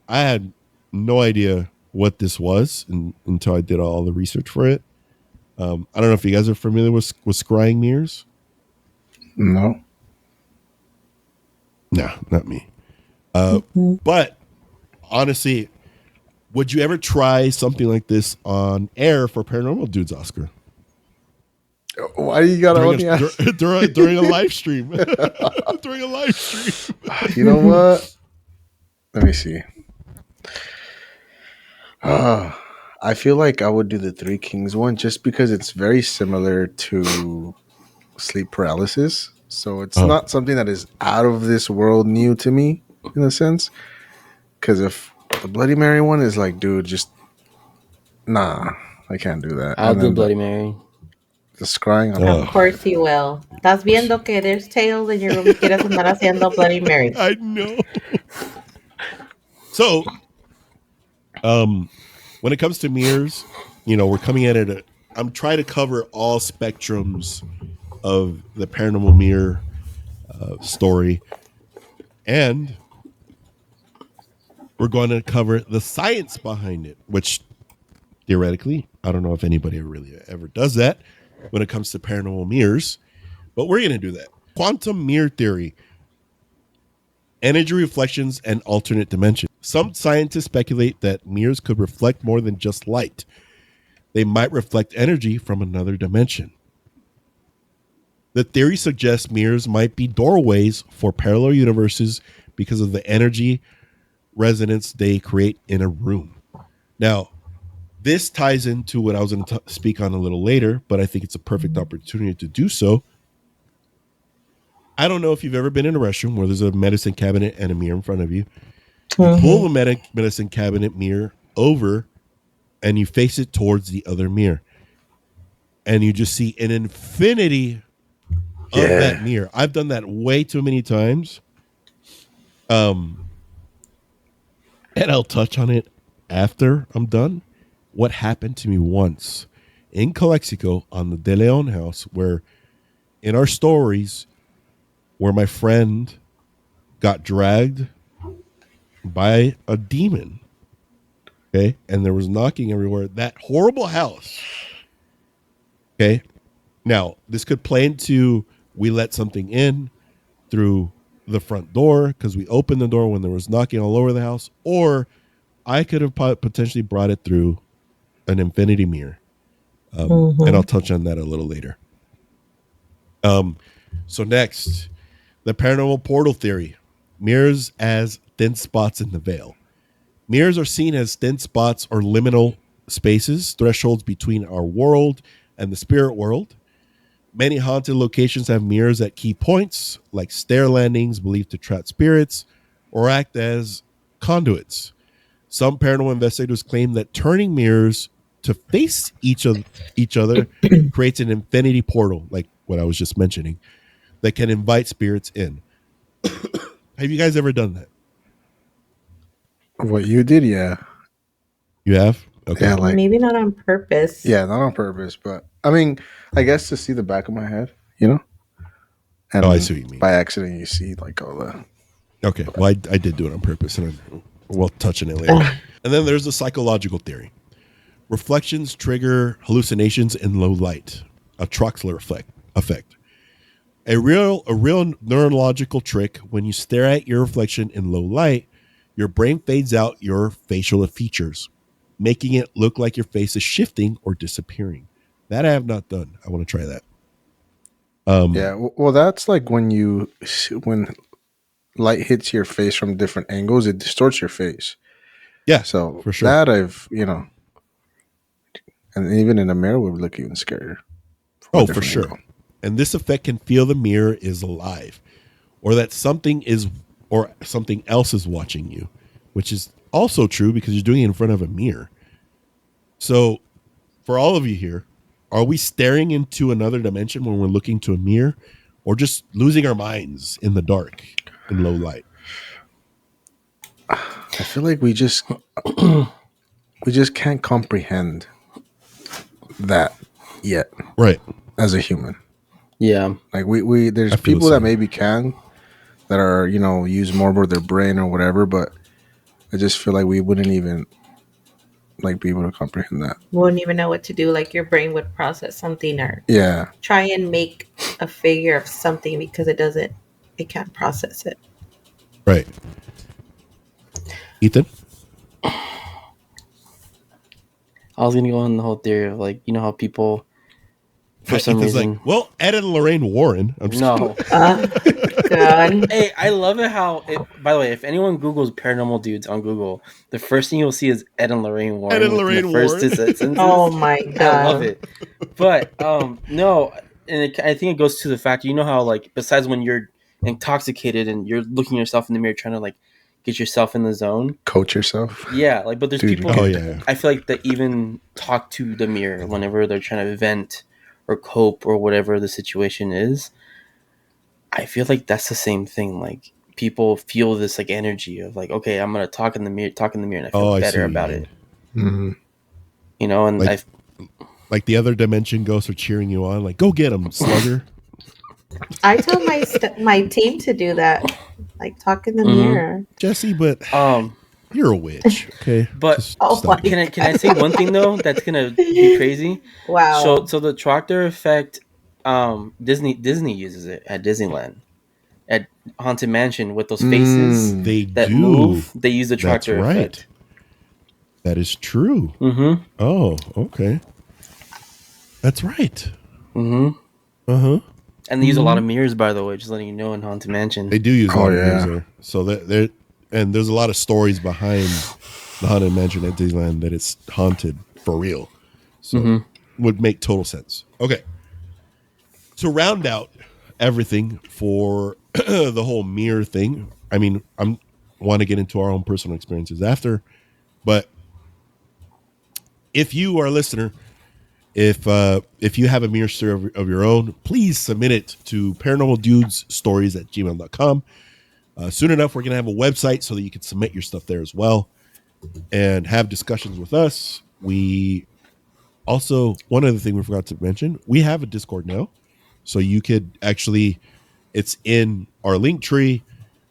I had no idea what this was until I did all the research for it. I don't know if you guys are familiar with scrying mirrors.
No.
No, not me. But honestly, would you ever try something like this on air for Paranormal Dudes, Oscar?
Why do you gotta
During
only ask?
during a live stream. During a live stream.
You know what? Let me see. I feel like I would do the Three Kings one just because it's very similar to sleep paralysis. So it's not something that is out of this world new to me in a sense. Because if the Bloody Mary one is like, dude, just nah, I can't do that.
I'll
And
do
then
Bloody Mary.
the scrying,
Of course you will. Estás viendo que there's tails in your room y quieres andar haciendo Bloody Mary.
I know. So, when it comes to mirrors, we're coming at it. I'm trying to cover all spectrums of the paranormal mirror story, and we're going to cover the science behind it, which theoretically, I don't know if anybody really ever does that when it comes to paranormal mirrors, but we're going to do that. Quantum mirror theory, energy reflections, and alternate dimensions. Some scientists speculate that mirrors could reflect more than just light. They might reflect energy from another dimension. The theory suggests mirrors might be doorways for parallel universes because of the energy resonance they create in a room. Now, this ties into what I was going to speak on a little later, but I think it's a perfect opportunity to do so. I don't know if you've ever been in a restroom where there's a medicine cabinet and a mirror in front of you. You pull the medicine cabinet mirror over and you face it towards the other mirror. And you just see an infinity of that mirror. I've done that way too many times. And I'll touch on it after I'm done. What happened to me once in Calexico on the De Leon house, where in our stories, where my friend got dragged by a demon. Okay. And there was knocking everywhere. That horrible house. Okay. Now, this could play into we let something in through the front door because we opened the door when there was knocking all over the house, or I could have potentially brought it through an infinity mirror. And I'll touch on that a little later. So next, the paranormal portal theory. Mirrors as thin spots in the veil. Mirrors are seen as thin spots or liminal spaces, thresholds between our world and the spirit world. Many haunted locations have mirrors at key points, like stair landings believed to trap spirits or act as conduits. Some paranormal investigators claim that turning mirrors to face each other creates an infinity portal, like what I was just mentioning, that can invite spirits in. Have you guys ever done that?
What you did, yeah.
You have? Okay.
Yeah, like
Maybe not on purpose.
yeah, not on purpose, but I mean, I guess to see the back of my head, and
I see what you mean.
by accident you see like all the.
Okay, well, I did do it on purpose, and we'll touch on it later. And then there's the psychological theory. Reflections trigger hallucinations in low light, a Troxler effect. A real neurological trick. When you stare at your reflection in low light, your brain fades out your facial features, making it look like your face is shifting or disappearing. That I have not done. I want to try that.
Yeah, well, that's like when light hits your face from different angles, it distorts your face.
Yeah,
So
for sure.
that and even in a mirror would look even scarier.
Oh, for sure. Angle. And this effect can feel the mirror is alive, or that something else is watching you, which is also true because you're doing it in front of a mirror. So for all of you here, are we staring into another dimension when we're looking to a mirror, or just losing our minds in the dark in low light?
I feel like we just can't comprehend that yet.
Right.
As a human.
Yeah.
Like we there's people that maybe can, that are, use more of their brain or whatever, but I just feel like we wouldn't even like be able to comprehend that.
Wouldn't even know what to do. Like your brain would process something or
Yeah.
try and make a figure of something because it can't process it.
Right. Ethan?
I was gonna go on the whole theory of like, you know how people for some
Ethan's
reason
like, well, Ed and Lorraine Warren. I'm just
no.
God.
Hey, I love it how by the way, if anyone Googles paranormal dudes on Google, the first thing you'll see is Ed and Lorraine Warren.
Ed and
within
Lorraine
the first
Warren.
sentences.
Oh my
I love
God.
it. But no, and I think it goes to the fact, you know how like besides when you're intoxicated and you're looking yourself in the mirror trying to like get yourself in the zone.
Coach yourself.
Yeah, like but there's
Dude,
people
Oh, yeah.
I feel like that even talk to the mirror whenever they're trying to vent or cope or whatever the situation is. I feel like that's the same thing. Like people feel this like energy of like, okay, I'm gonna talk in the mirror, and I feel
I see
better
what you
about
mean.
it.
Mm-hmm.
You know, and
Like- Like the other dimension ghosts are cheering you on, like, go get him, slugger.
I tell my team to do that. Like talk in the
Mhm.
mirror.
Jesse, but
I
you're a witch, okay?
But-
Just
Oh
stop
my
it.
can I say one thing though that's gonna be crazy?
Wow.
So the tractor effect, Disney uses it at Disneyland, at Haunted Mansion with those faces
They
that
do.
move. They use the
That's
tractor
right.
effect.
That is true.
Mm-hmm.
Oh, okay. That's right.
Mm-hmm.
Uh-huh.
And they use a lot of mirrors, by the way, just letting you know in Haunted Mansion.
They do use a lot of
yeah.
names there. So there, and there's a lot of stories behind the Haunted Mansion at Disneyland that it's haunted for real. So would make total sense. Okay. To round out everything for the whole mirror thing, I mean, I'm want to get into our own personal experiences after, but if you are a listener, if you have a mirror story of your own, please submit it to paranormaldudesstories@gmail.com. Soon enough, we're going to have a website so that you can submit your stuff there as well and have discussions with us. We also, one other thing we forgot to mention, we have a Discord now. So you could actually, it's in our link tree.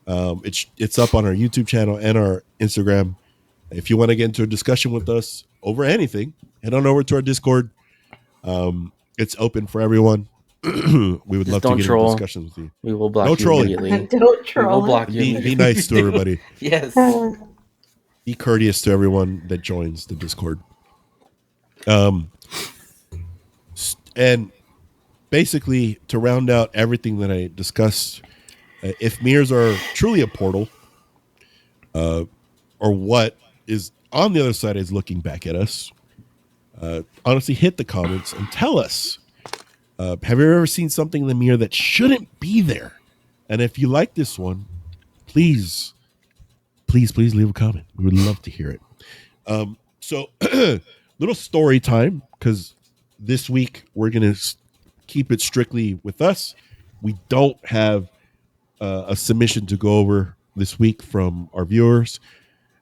It's up on our YouTube channel and our Instagram. If you want to get into a discussion with us over anything, head on over to our Discord. It's open for everyone. We would
Just
love to
don't
get
troll.
into discussions with you.
We will block
No
you
trolling.
immediately.
Don't
We will
troll.
block you.
Be
immediately.
nice to everybody.
Yes.
Be courteous to everyone that joins the Discord. And basically, to round out everything that I discussed, if mirrors are truly a portal, or what is on the other side is looking back at us, honestly, hit the comments and tell us. Have you ever seen something in the mirror that shouldn't be there? And if you like this one, please leave a comment. We would love to hear it. So, little story time, because this week we're going to keep it strictly with us. We don't have a submission to go over this week from our viewers.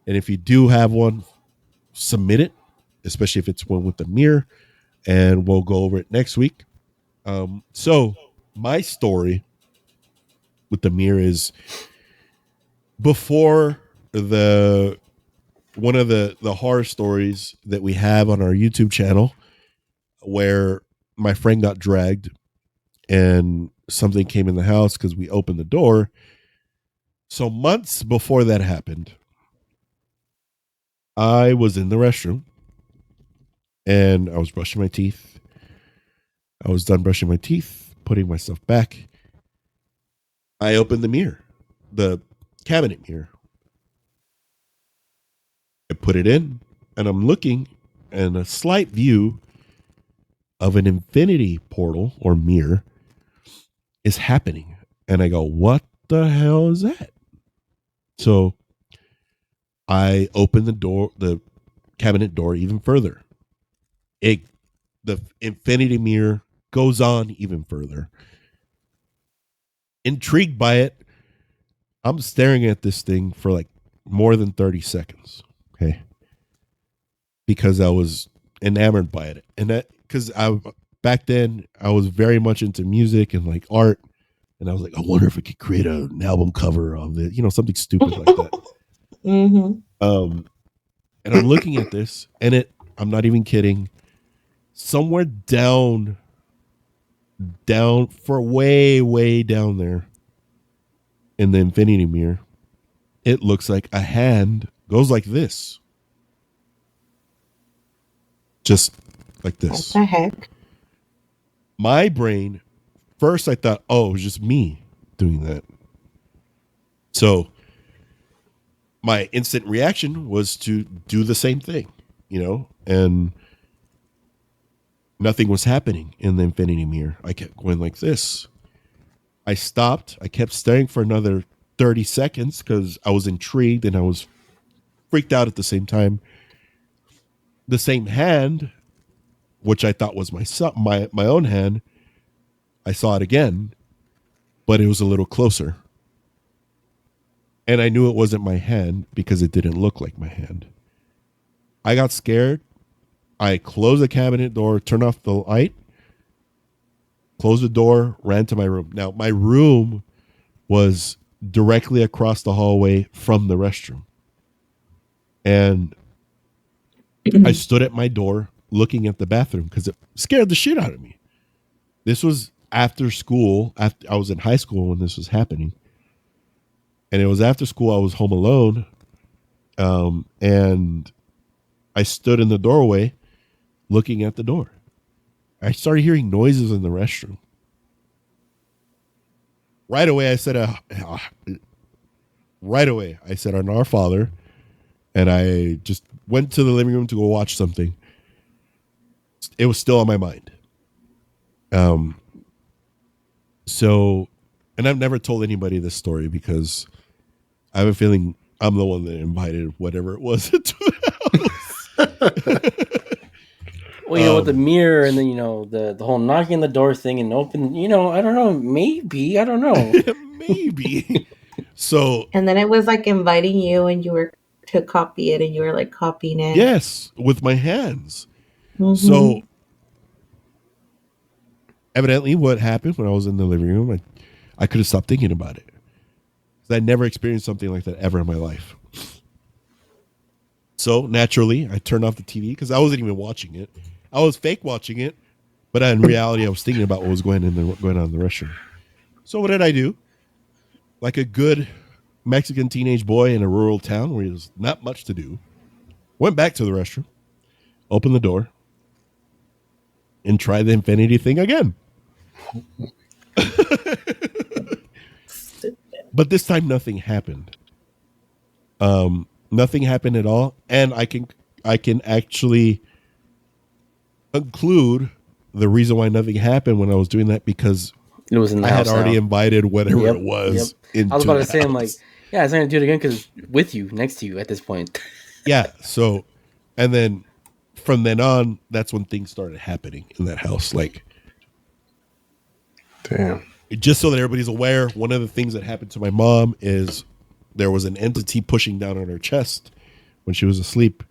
And if you do have one, submit it, especially if it's one with the mirror, and we'll go over it next week. So my story with the mirror is before one of the horror stories that we have on our YouTube channel where my friend got dragged and something came in the house because we opened the door. So months before that happened, I was in the restroom and I was brushing my teeth. I was done brushing my teeth, putting my stuff back. I opened the mirror, the cabinet mirror. I put it in and I'm looking, and a slight view of an infinity portal or mirror is happening. And I go, what the hell is that? So I open the cabinet door even further. The infinity mirror goes on even further. Intrigued by it, I'm staring at this thing for like more than 30 seconds. Okay. Because I was enamored by it. And that, because back then I was very much into music and like art. And I was like, I wonder if I could create an album cover of it, something stupid like that.
Mm-hmm.
And I'm looking at this, and I'm not even kidding, somewhere down for way, way down there in the infinity mirror, it looks like a hand goes like this. Just like
What
this.
the heck?
My brain, first I thought, oh, it was just me doing that. So my instant reaction was to do the same thing, and nothing was happening in the infinity mirror. I kept going like this. I stopped. I kept staring for another 30 seconds because I was intrigued and I was freaked out at the same time. The same hand, which I thought was my own hand, I saw it again, but it was a little closer. And I knew it wasn't my hand because it didn't look like my hand. I got scared. I closed the cabinet door, turned off the light, closed the door, ran to my room. Now, my room was directly across the hallway from the restroom. And I stood at my door looking at the bathroom because it scared the shit out of me. This was after school. I was in high school when this was happening. And it was after school. I was home alone. And I stood in the doorway looking at the door. I started hearing noises in the restroom. Right away, I said, Our Father. And I just went to the living room to go watch something. It was still on my mind. So, and I've never told anybody this story because I have a feeling I'm the one that invited whatever it was into the house.
Well, with the mirror and then, the whole knocking the door thing and open, I don't know, maybe, I don't know.
Maybe. So.
And then it was like inviting you and you were to copy it and you were like copying it.
Yes, with my hands.
Mm-hmm.
So evidently what happened when I was in the living room, I could have stopped thinking about it. I never experienced something like that ever in my life. So naturally, I turned off the TV because I wasn't even watching it. I was fake watching it, but in reality, I was thinking about what was going on in the restroom. So what did I do? Like a good Mexican teenage boy in a rural town where there's not much to do, went back to the restroom, opened the door, and tried the infinity thing again. But this time nothing happened. Nothing happened at all, and I can actually conclude the reason why nothing happened when I was doing that because
it was in the
I
house
had already
now.
invited whatever it was.
Yep. I was about to say,
house.
I'm like, yeah, I was going to do it again because with you, next to you at this point.
Yeah. So, and then from then on, that's when things started happening in that house. Like,
damn.
Just so that everybody's aware, one of the things that happened to my mom is there was an entity pushing down on her chest when she was asleep,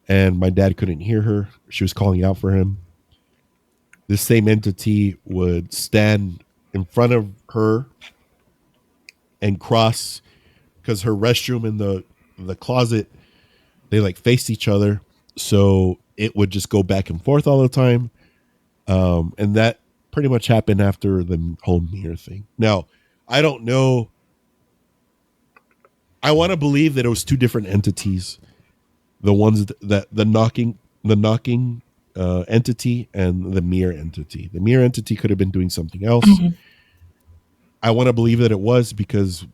and my dad couldn't hear her. She was calling out for him. This same entity would stand in front of her and cross, because her restroom and the closet, they like faced each other. So it would just go back and forth all the time. And that pretty much happened after the whole mirror thing. Now, I don't know. I want to believe that it was two different entities. The ones that the knocking entity and the mirror entity. The mirror entity could have been doing something else. Mm-hmm. I want to believe that it was, because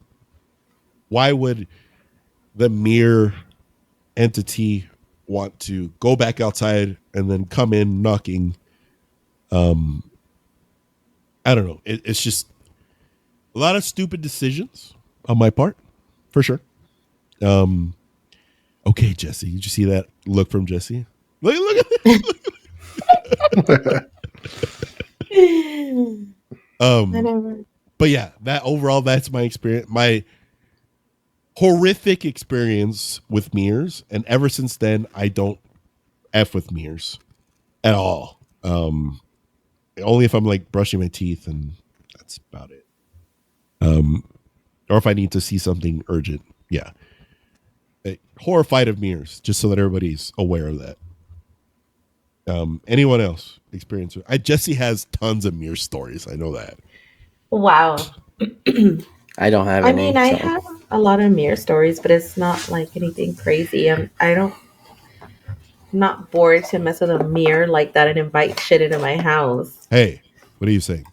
why would the mirror entity want to go back outside and then come in knocking? I don't know. It's just a lot of stupid decisions on my part, for sure. Okay, Jessie, did you see that look from Jessie? Look at that.
Whatever.
But yeah, that's my experience. My horrific experience with mirrors, and ever since then, I don't F with mirrors at all. Only if I'm like brushing my teeth, and that's about it. Or if I need to see something urgent. Yeah. Horrified of mirrors, just so that everybody's aware of that. Anyone else experience it? Jessie has tons of mirror stories. I know that.
Wow.
I don't have
I
any.
mean, I
So.
have a lot of mirror stories, but it's not like anything crazy. I don't, I'm not bored to mess with a mirror like that and invite shit into my house.
Hey, what are you saying?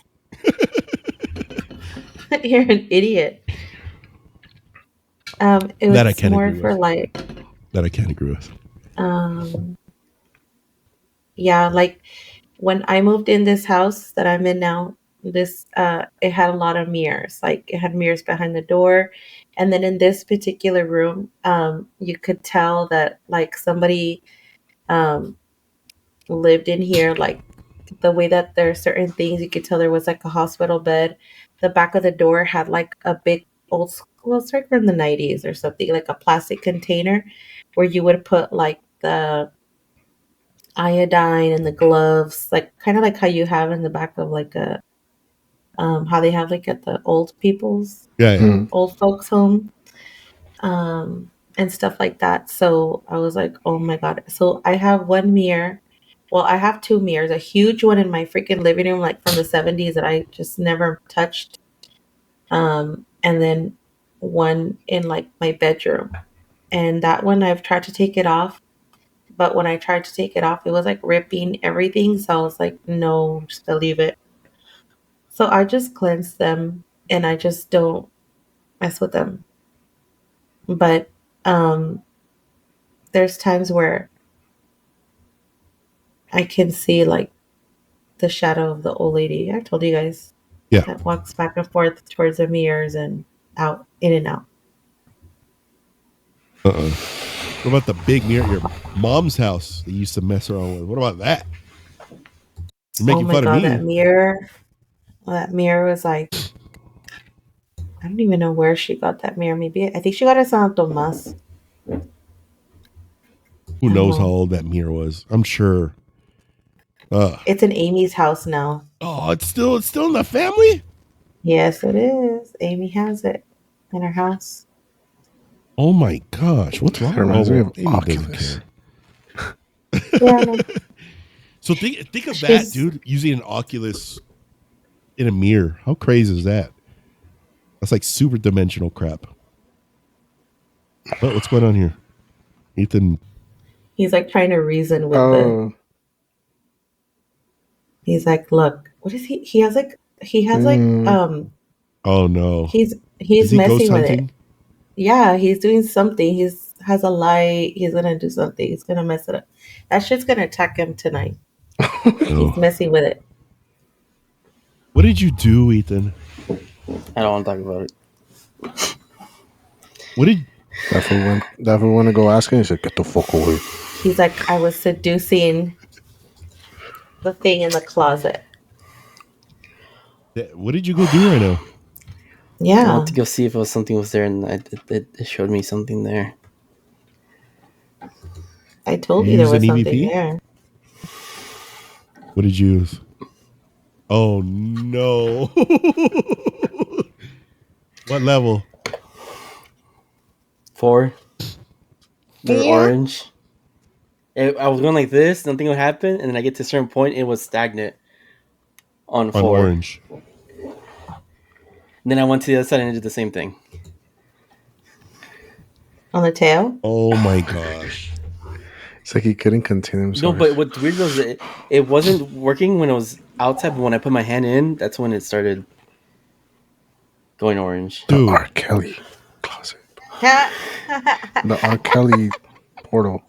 You're an idiot. It
That I
was
can't
more
agree
for
with.
like,
That I can't agree with.
um, yeah, like when I moved in this house that I'm in now, this it had a lot of mirrors. Like it had mirrors behind the door, and then in this particular room, you could tell that like somebody um lived in here. Like the way that there are certain things, you could tell there was like a hospital bed. The back of the door had like a big old school, well, it's like from the 90s or something, like a plastic container where you would put like the iodine and the gloves, like kind of like how you have in the back of like a how they have like at the old people's
Yeah, yeah.
Mm.
old folks home, and stuff like that. So I was like, oh my god. So I have one mirror, well, I have two mirrors, a huge one in my freaking living room like from the 70s that I just never touched, and then one in like my bedroom, and that one I've tried to take it off. But when I tried to take it off, it was like ripping everything. So I was like, no, I'm just gonna leave it. So I just cleanse them and I just don't mess with them. But um there's times where I can see like the shadow of the old lady. I told you guys
Yeah.
that walks back and forth towards the mirrors and out, in and out.
What about the big mirror at your mom's house that you used to mess around with? What about that? You're
Oh
making
my
fun of
god,
me.
that mirror. That mirror was like, I don't even know where she got that mirror. Maybe I think she got it at San Tomas.
Who
I don't
knows how
know.
old that mirror was? I'm sure.
It's in Amy's house now.
Oh, it's still in the family?
Yes, it is. Amy has it in her house.
Oh my gosh. What's wrong?
It reminds me of
Amy doesn't
Oculus.
care.
Yeah, no.
So think of that,
She's
dude, using an Oculus in a mirror. How crazy is that? That's like super dimensional crap. What's going on here? Ethan.
he's like trying to reason with the.
Oh,
He's like, look, what is he? He has like
mm,
Oh no.
he's
Is he ghost
messing with it.
hunting?
Yeah, he's doing something. He's has a light. He's gonna do something. He's gonna mess it up. That shit's gonna attack him tonight. He's
Oh.
messing with it.
What did you do, Ethan?
I don't want to talk about it.
What did
that fool went to go ask him. He said, "Get the fuck away."
He's like, I was seducing the thing in the closet.
what did you go do right now?
I
Yeah,
went to go see if something was there, and it showed me something there.
I told
You
you there
use
was
an
something
EVP?
there.
What did you use? Oh no. What level?
4. They're
Yeah.
orange. I was going like this, nothing would happen, and then I get to a certain point, it was stagnant on 4.
On orange.
And then I went to the other side and it did the same thing.
On the tail?
Oh my gosh.
It's like he couldn't contain himself.
No, but what's weird was it wasn't working when it was outside, but when I put my hand in, that's when it started going orange.
The
Dude.
R. Kelly closet. The R. Kelly portal.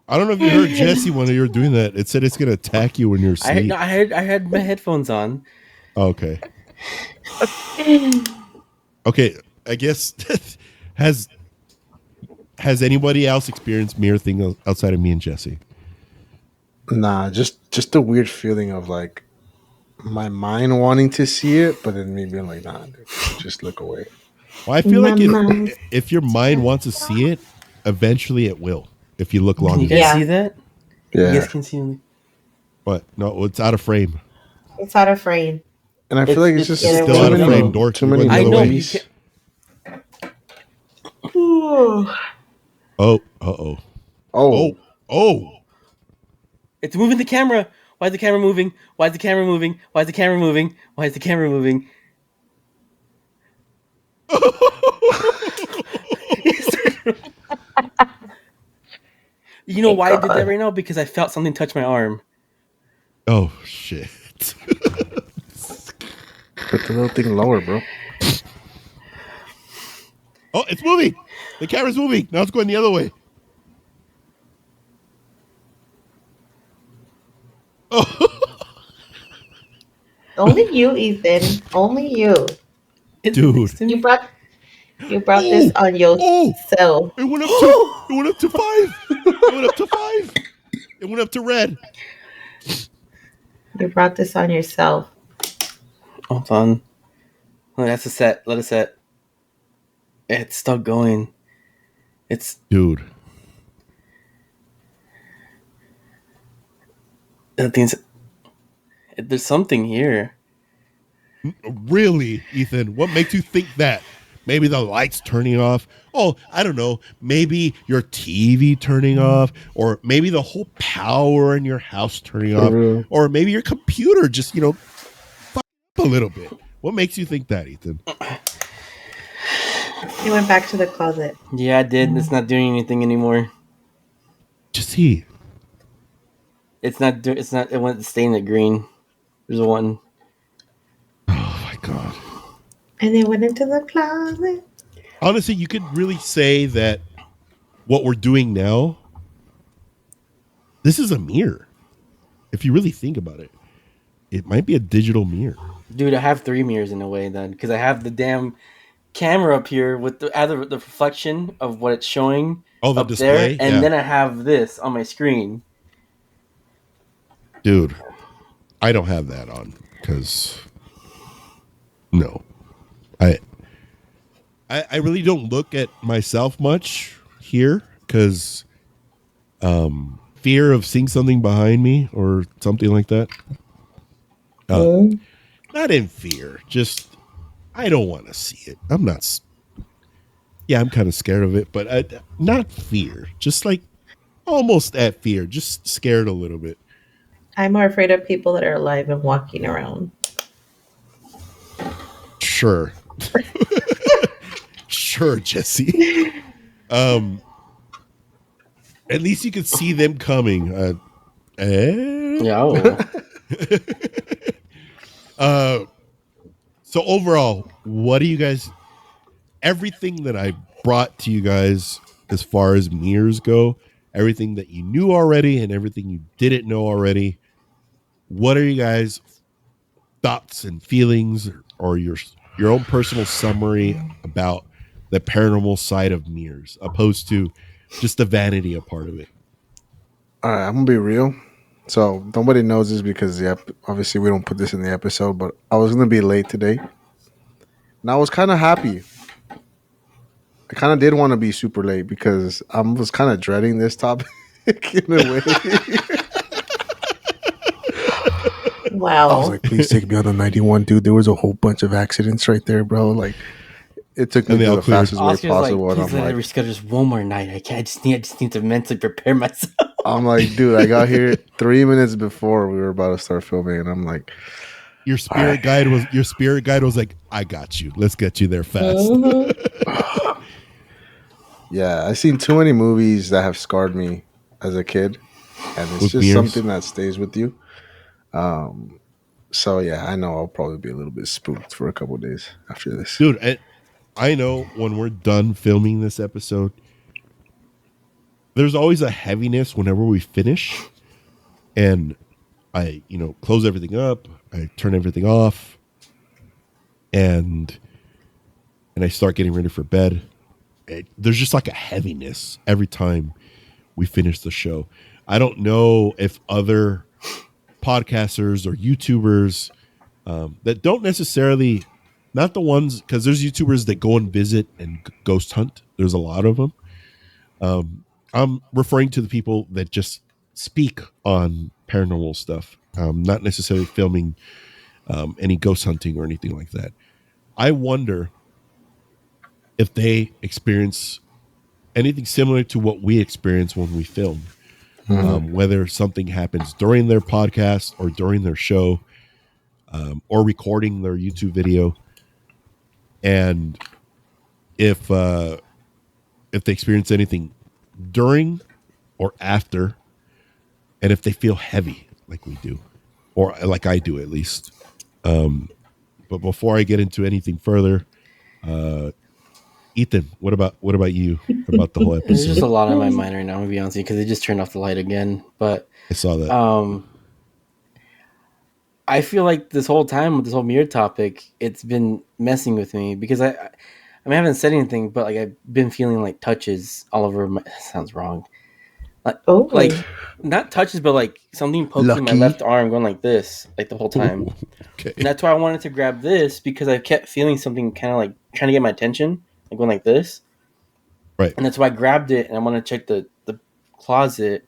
I don't know if you heard Jessie when you were doing that. It said it's gonna attack you when you're asleep.
I had my headphones on.
Okay. Okay. I guess has anybody else experienced mirror thing outside of me and Jessie?
Nah, just the weird feeling of like my mind wanting to see it, but then me being like, nah, dude, just look away.
Well, I feel
My
like
mind.
if your mind wants to see it, eventually it will. If you look long
Can you
enough.
guys
Yeah.
see that? You
Yeah,
guys can see me.
But no, it's out of frame.
It's out of frame.
And I feel like it's
It's
just
Yeah,
Still
too
out of
there
frame,
many,
dork.
too
You're
many
going the
I
other
know, but
way.
you
movies.
can't.
Oh, uh-oh.
Oh,
Oh.
It's moving the camera. Why is the camera moving? Why is the camera moving? Why is the camera moving? Why is the camera moving? You know
my
why I did that
God.
right now? Because I felt something touch my arm.
Oh, shit.
put the little thing lower, bro.
Oh, it's moving. The camera's moving. Now it's going the other way.
Only you, Ethan. Only you.
Is it
Dude.
next to
You
me?
brought this
Oh,
on yourself.
it went up to 5. It went up to 5. It went up to red.
You brought this on yourself.
Hold on. Oh, that's a set. Let it set. It's still going. It's
Dude.
there's something here.
Really, Ethan? What makes you think that? Maybe the lights turning off. Oh, I don't know. Maybe your TV turning off, or maybe the whole power in your house turning
For
off,
real.
or maybe your computer just, fuck up a little bit. What makes you think that, Ethan?
You went back to the closet.
Yeah, I did. It's not doing anything anymore.
Jesse.
It's not. It's not. It went staying at green. There's one.
Oh my God.
And they went into the closet.
Honestly, you could really say that what we're doing now, this is a mirror. If you really think about it, it might be a digital mirror.
Dude, I have 3 mirrors in a way then, because I have the damn camera up here with the reflection of what it's showing
Oh, the
up there,
display?
and
Yeah.
then I have this on my screen.
Dude, I don't have that on because no. I really don't look at myself much here because fear of seeing something behind me or something like that. Not in fear, just I don't want to see it. I'm not. Yeah, I'm kind of scared of it, but not fear. Just like almost at fear, just scared a little bit.
I'm more afraid of people that are alive and walking around.
Sure. Sure, Jesse. At least you could see them coming.
Yeah.
So overall, what do you guys? Everything that I brought to you guys as far as mirrors go, everything that you knew already and everything you didn't know already. What are you guys' thoughts and feelings, or your own personal summary about the paranormal side of mirrors, opposed to just the vanity a part of it?
All right, I'm gonna be real. So nobody knows this because obviously we don't put this in the episode. But I was gonna be late today, and I was kind of happy. I kind of did want to be super late because I was kind of dreading this topic in a way.
Wow.
I was like, please take me on the 91, dude. There was a whole bunch of accidents right there, bro. Like, it took me
And they
to
all
the
cleared.
fastest way
Oscar's like,
possible.
please
And
let it reschedule just one more night. I can't. I just need to mentally prepare myself.
I'm like, dude, I got here 3 minutes before we were about to start filming, and I'm like,
Your spirit guide was like, I got you. Let's get you there fast.
yeah, I've seen too many movies that have scarred me as a kid, and it's
With
just
mirrors?
something that stays with you. So yeah, I know I'll probably be a little bit spooked for a couple of days after this.
Dude, I know when we're done filming this episode, there's always a heaviness whenever we finish, and I, close everything up, I turn everything off, and I start getting ready for bed. There's just like a heaviness every time we finish the show. I don't know if other podcasters or YouTubers that don't necessarily, not the ones, because there's YouTubers that go and visit and ghost hunt. There's a lot of them. I'm referring to the people that just speak on paranormal stuff, not necessarily filming any ghost hunting or anything like that. I wonder if they experience anything similar to what we experience when we film. Whether something happens during their podcast or during their show, or recording their YouTube video, and if they experience anything during or after, and if they feel heavy like we do, or like I do at least. But before I get into anything further, Ethan, what about you about the whole
There's just a
episode?
lot on my mind right now, to be honest, because they just turned off the light again. But
I saw that.
I feel like this whole time with this whole mirror topic, it's been messing with me because I haven't said anything, but like I've been feeling like touches all over my. Sounds wrong. Like not touches, but like something poking my
Lucky.
left arm, going like this, like the whole time.
Okay.
And that's why I wanted to grab this because I kept feeling something kind of like trying to get my attention, like going like this.
Right.
And that's why I grabbed it and I want to check the closet.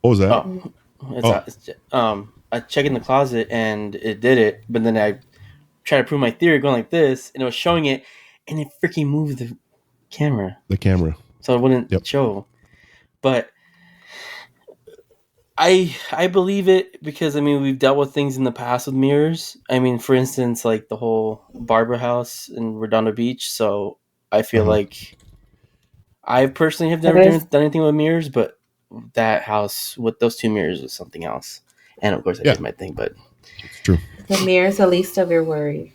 What was that?
I checked in the closet and it did it, but then I tried to prove my theory going like this, and it was showing it, and it freaking moved the camera.
The camera.
So it wouldn't show. But I believe it because, I mean, we've dealt with things in the past with mirrors. I mean, for instance, like the whole Barbara house in Redondo Beach. So I feel like I personally have never done anything with mirrors, but that house with those two mirrors was something else. And of course I did my thing, but
it's true.
The mirror's the least of your worry.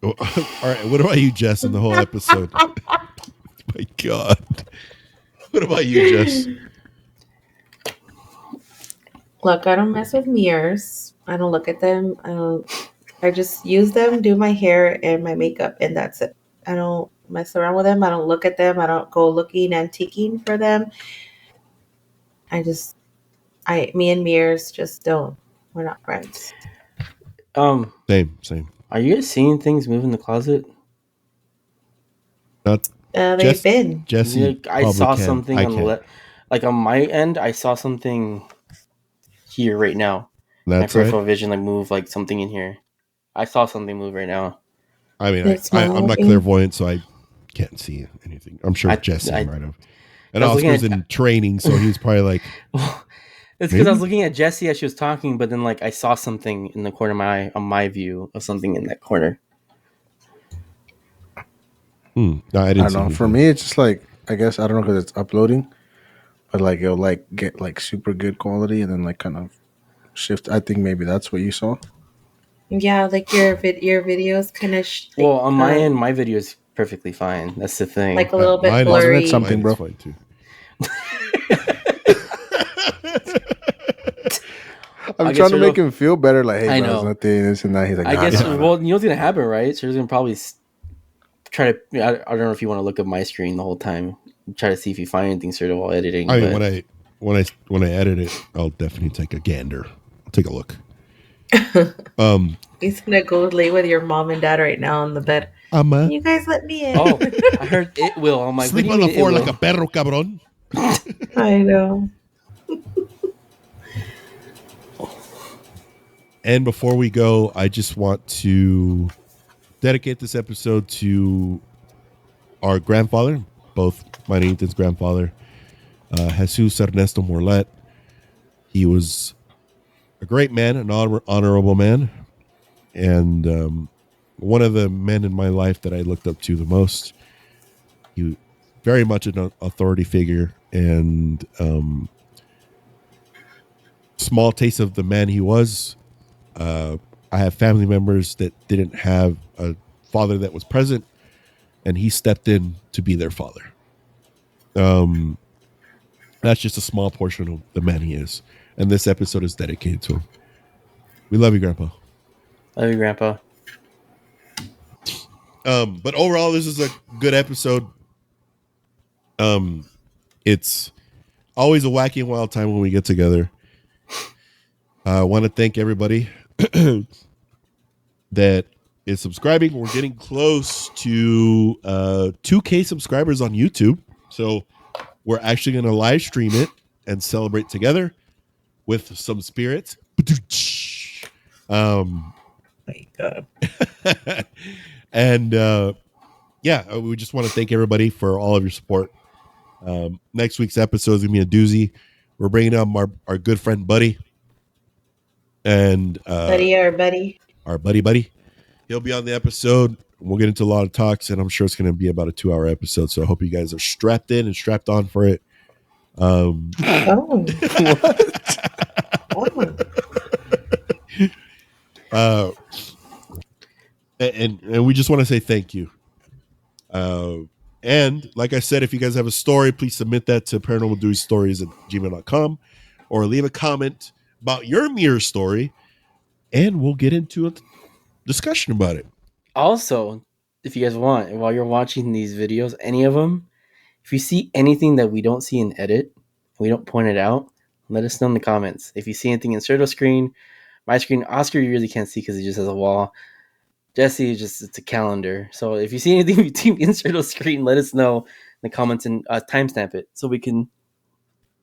All right, what about you, Jess, in the whole episode? My God. What about you, Jess?
Look, I don't mess with mirrors. I don't look at them. I just use them, do my hair and my makeup, and that's it. I don't mess around with them. I don't look at them. I don't go looking, antiquing for them. Me and mirrors just don't. We're not friends.
Same.
Are you guys seeing things move in the closet?
Not
they've been.
Jessie.
I saw something on the left. Like on my end, I saw something here right now.
That's
my peripheral vision like move like something in here. I saw something move right now.
I mean, I'm not clairvoyant, so I can't see anything. I'm sure Jesse might have. And Oscar's in training, so he's probably like.
It's because I was looking at Jessie as she was talking, but then like I saw something in the corner of my eye on my view of something in that corner.
No, I didn't
know. For me, it's just like, I guess, I don't know, because it's uploading, but like it'll like get like super good quality and then like kind of shift. I think maybe that's what you saw.
Yeah, like your videos kind of.
Well, on my end, my video is perfectly fine. That's the thing.
Like a little bit blurry.
That's something, bro.
Fine too.
I'm trying to make him feel better. Like, hey, bro, it's nothing, this and that. He's like,
I guess. Well, you know what's gonna happen, right? So he's gonna probably try to. I don't know if you want to look at my screen the whole time. Try to see if you find anything sort of while editing.
I mean, when I edit it, I'll definitely take a gander. I'll take a look.
He's gonna go lay with your mom and dad right now on the bed. Can you guys let me in?
Oh, I heard it will. I'm like,
sleep on the floor like a perro, cabrón.
I know.
And before we go, I just want to dedicate this episode to our grandfather, both mine and Ethan's grandfather, Jesus Ernesto Morlett. He was a great man, an honorable man, and one of the men in my life that I looked up to the most. He was very much an authority figure, and small taste of the man he was. I have family members that didn't have a father that was present, and he stepped in to be their father. That's just a small portion of the man he is, and this episode is dedicated to him. We love you, Grandpa.
Love you, Grandpa.
But overall, this is a good episode. It's always a wacky and wild time when we get together. I want to thank everybody that is subscribing. We're getting close to 2K subscribers on YouTube. So we're actually going to live stream it and celebrate together. with some spirits.
My God.
And we just want to thank everybody for all of your support. Next week's episode is going to be a doozy. We're bringing up our good friend Buddy. And
Buddy.
Our buddy. He'll be on the episode. We'll get into a lot of talks, and I'm sure it's going to be about a 2-hour episode. So I hope you guys are strapped in and strapped on for it.
Oh.
And we just want to say thank you. And like I said, if you guys have a story, please submit that to paranormaldudesstories@gmail.com or leave a comment about your mirror story, and we'll get into a discussion about it.
Also, if you guys want, while you're watching these videos, any of them, if you see anything that we don't see in edit, we don't point it out, let us know in the comments. If you see anything in Sergio's screen, my screen, Oscar, you really can't see because he just has a wall. Jessie is it's a calendar. So if you see anything between in Sergio's screen, let us know in the comments and timestamp it so we can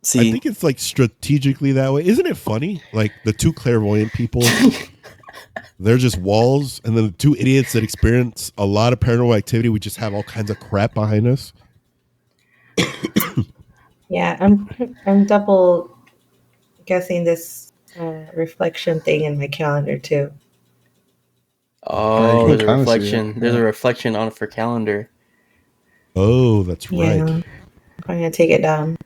see.
I think it's like strategically that way. Isn't it funny? Like the two clairvoyant people, they're just walls, and then the two idiots that experience a lot of paranormal activity, we just have all kinds of crap behind us.
Yeah, I'm double guessing this reflection thing in my calendar too.
Oh,
you
there's a
can kinda see
reflection.
it,
There's
yeah.
a reflection on it for calendar.
Oh, that's right.
Yeah. I'm gonna take it down.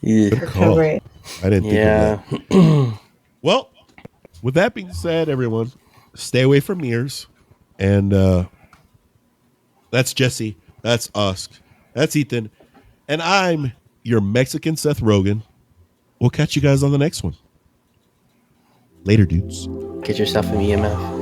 Yeah.
Good call.
Cover it.
I didn't think of that.
Yeah.
Well, with that being said, everyone, stay away from mirrors. And that's Jessie. That's us. That's Ethan. And I'm your Mexican Seth Rogen. We'll catch you guys on the next one. Later, dudes.
Get yourself an EMF.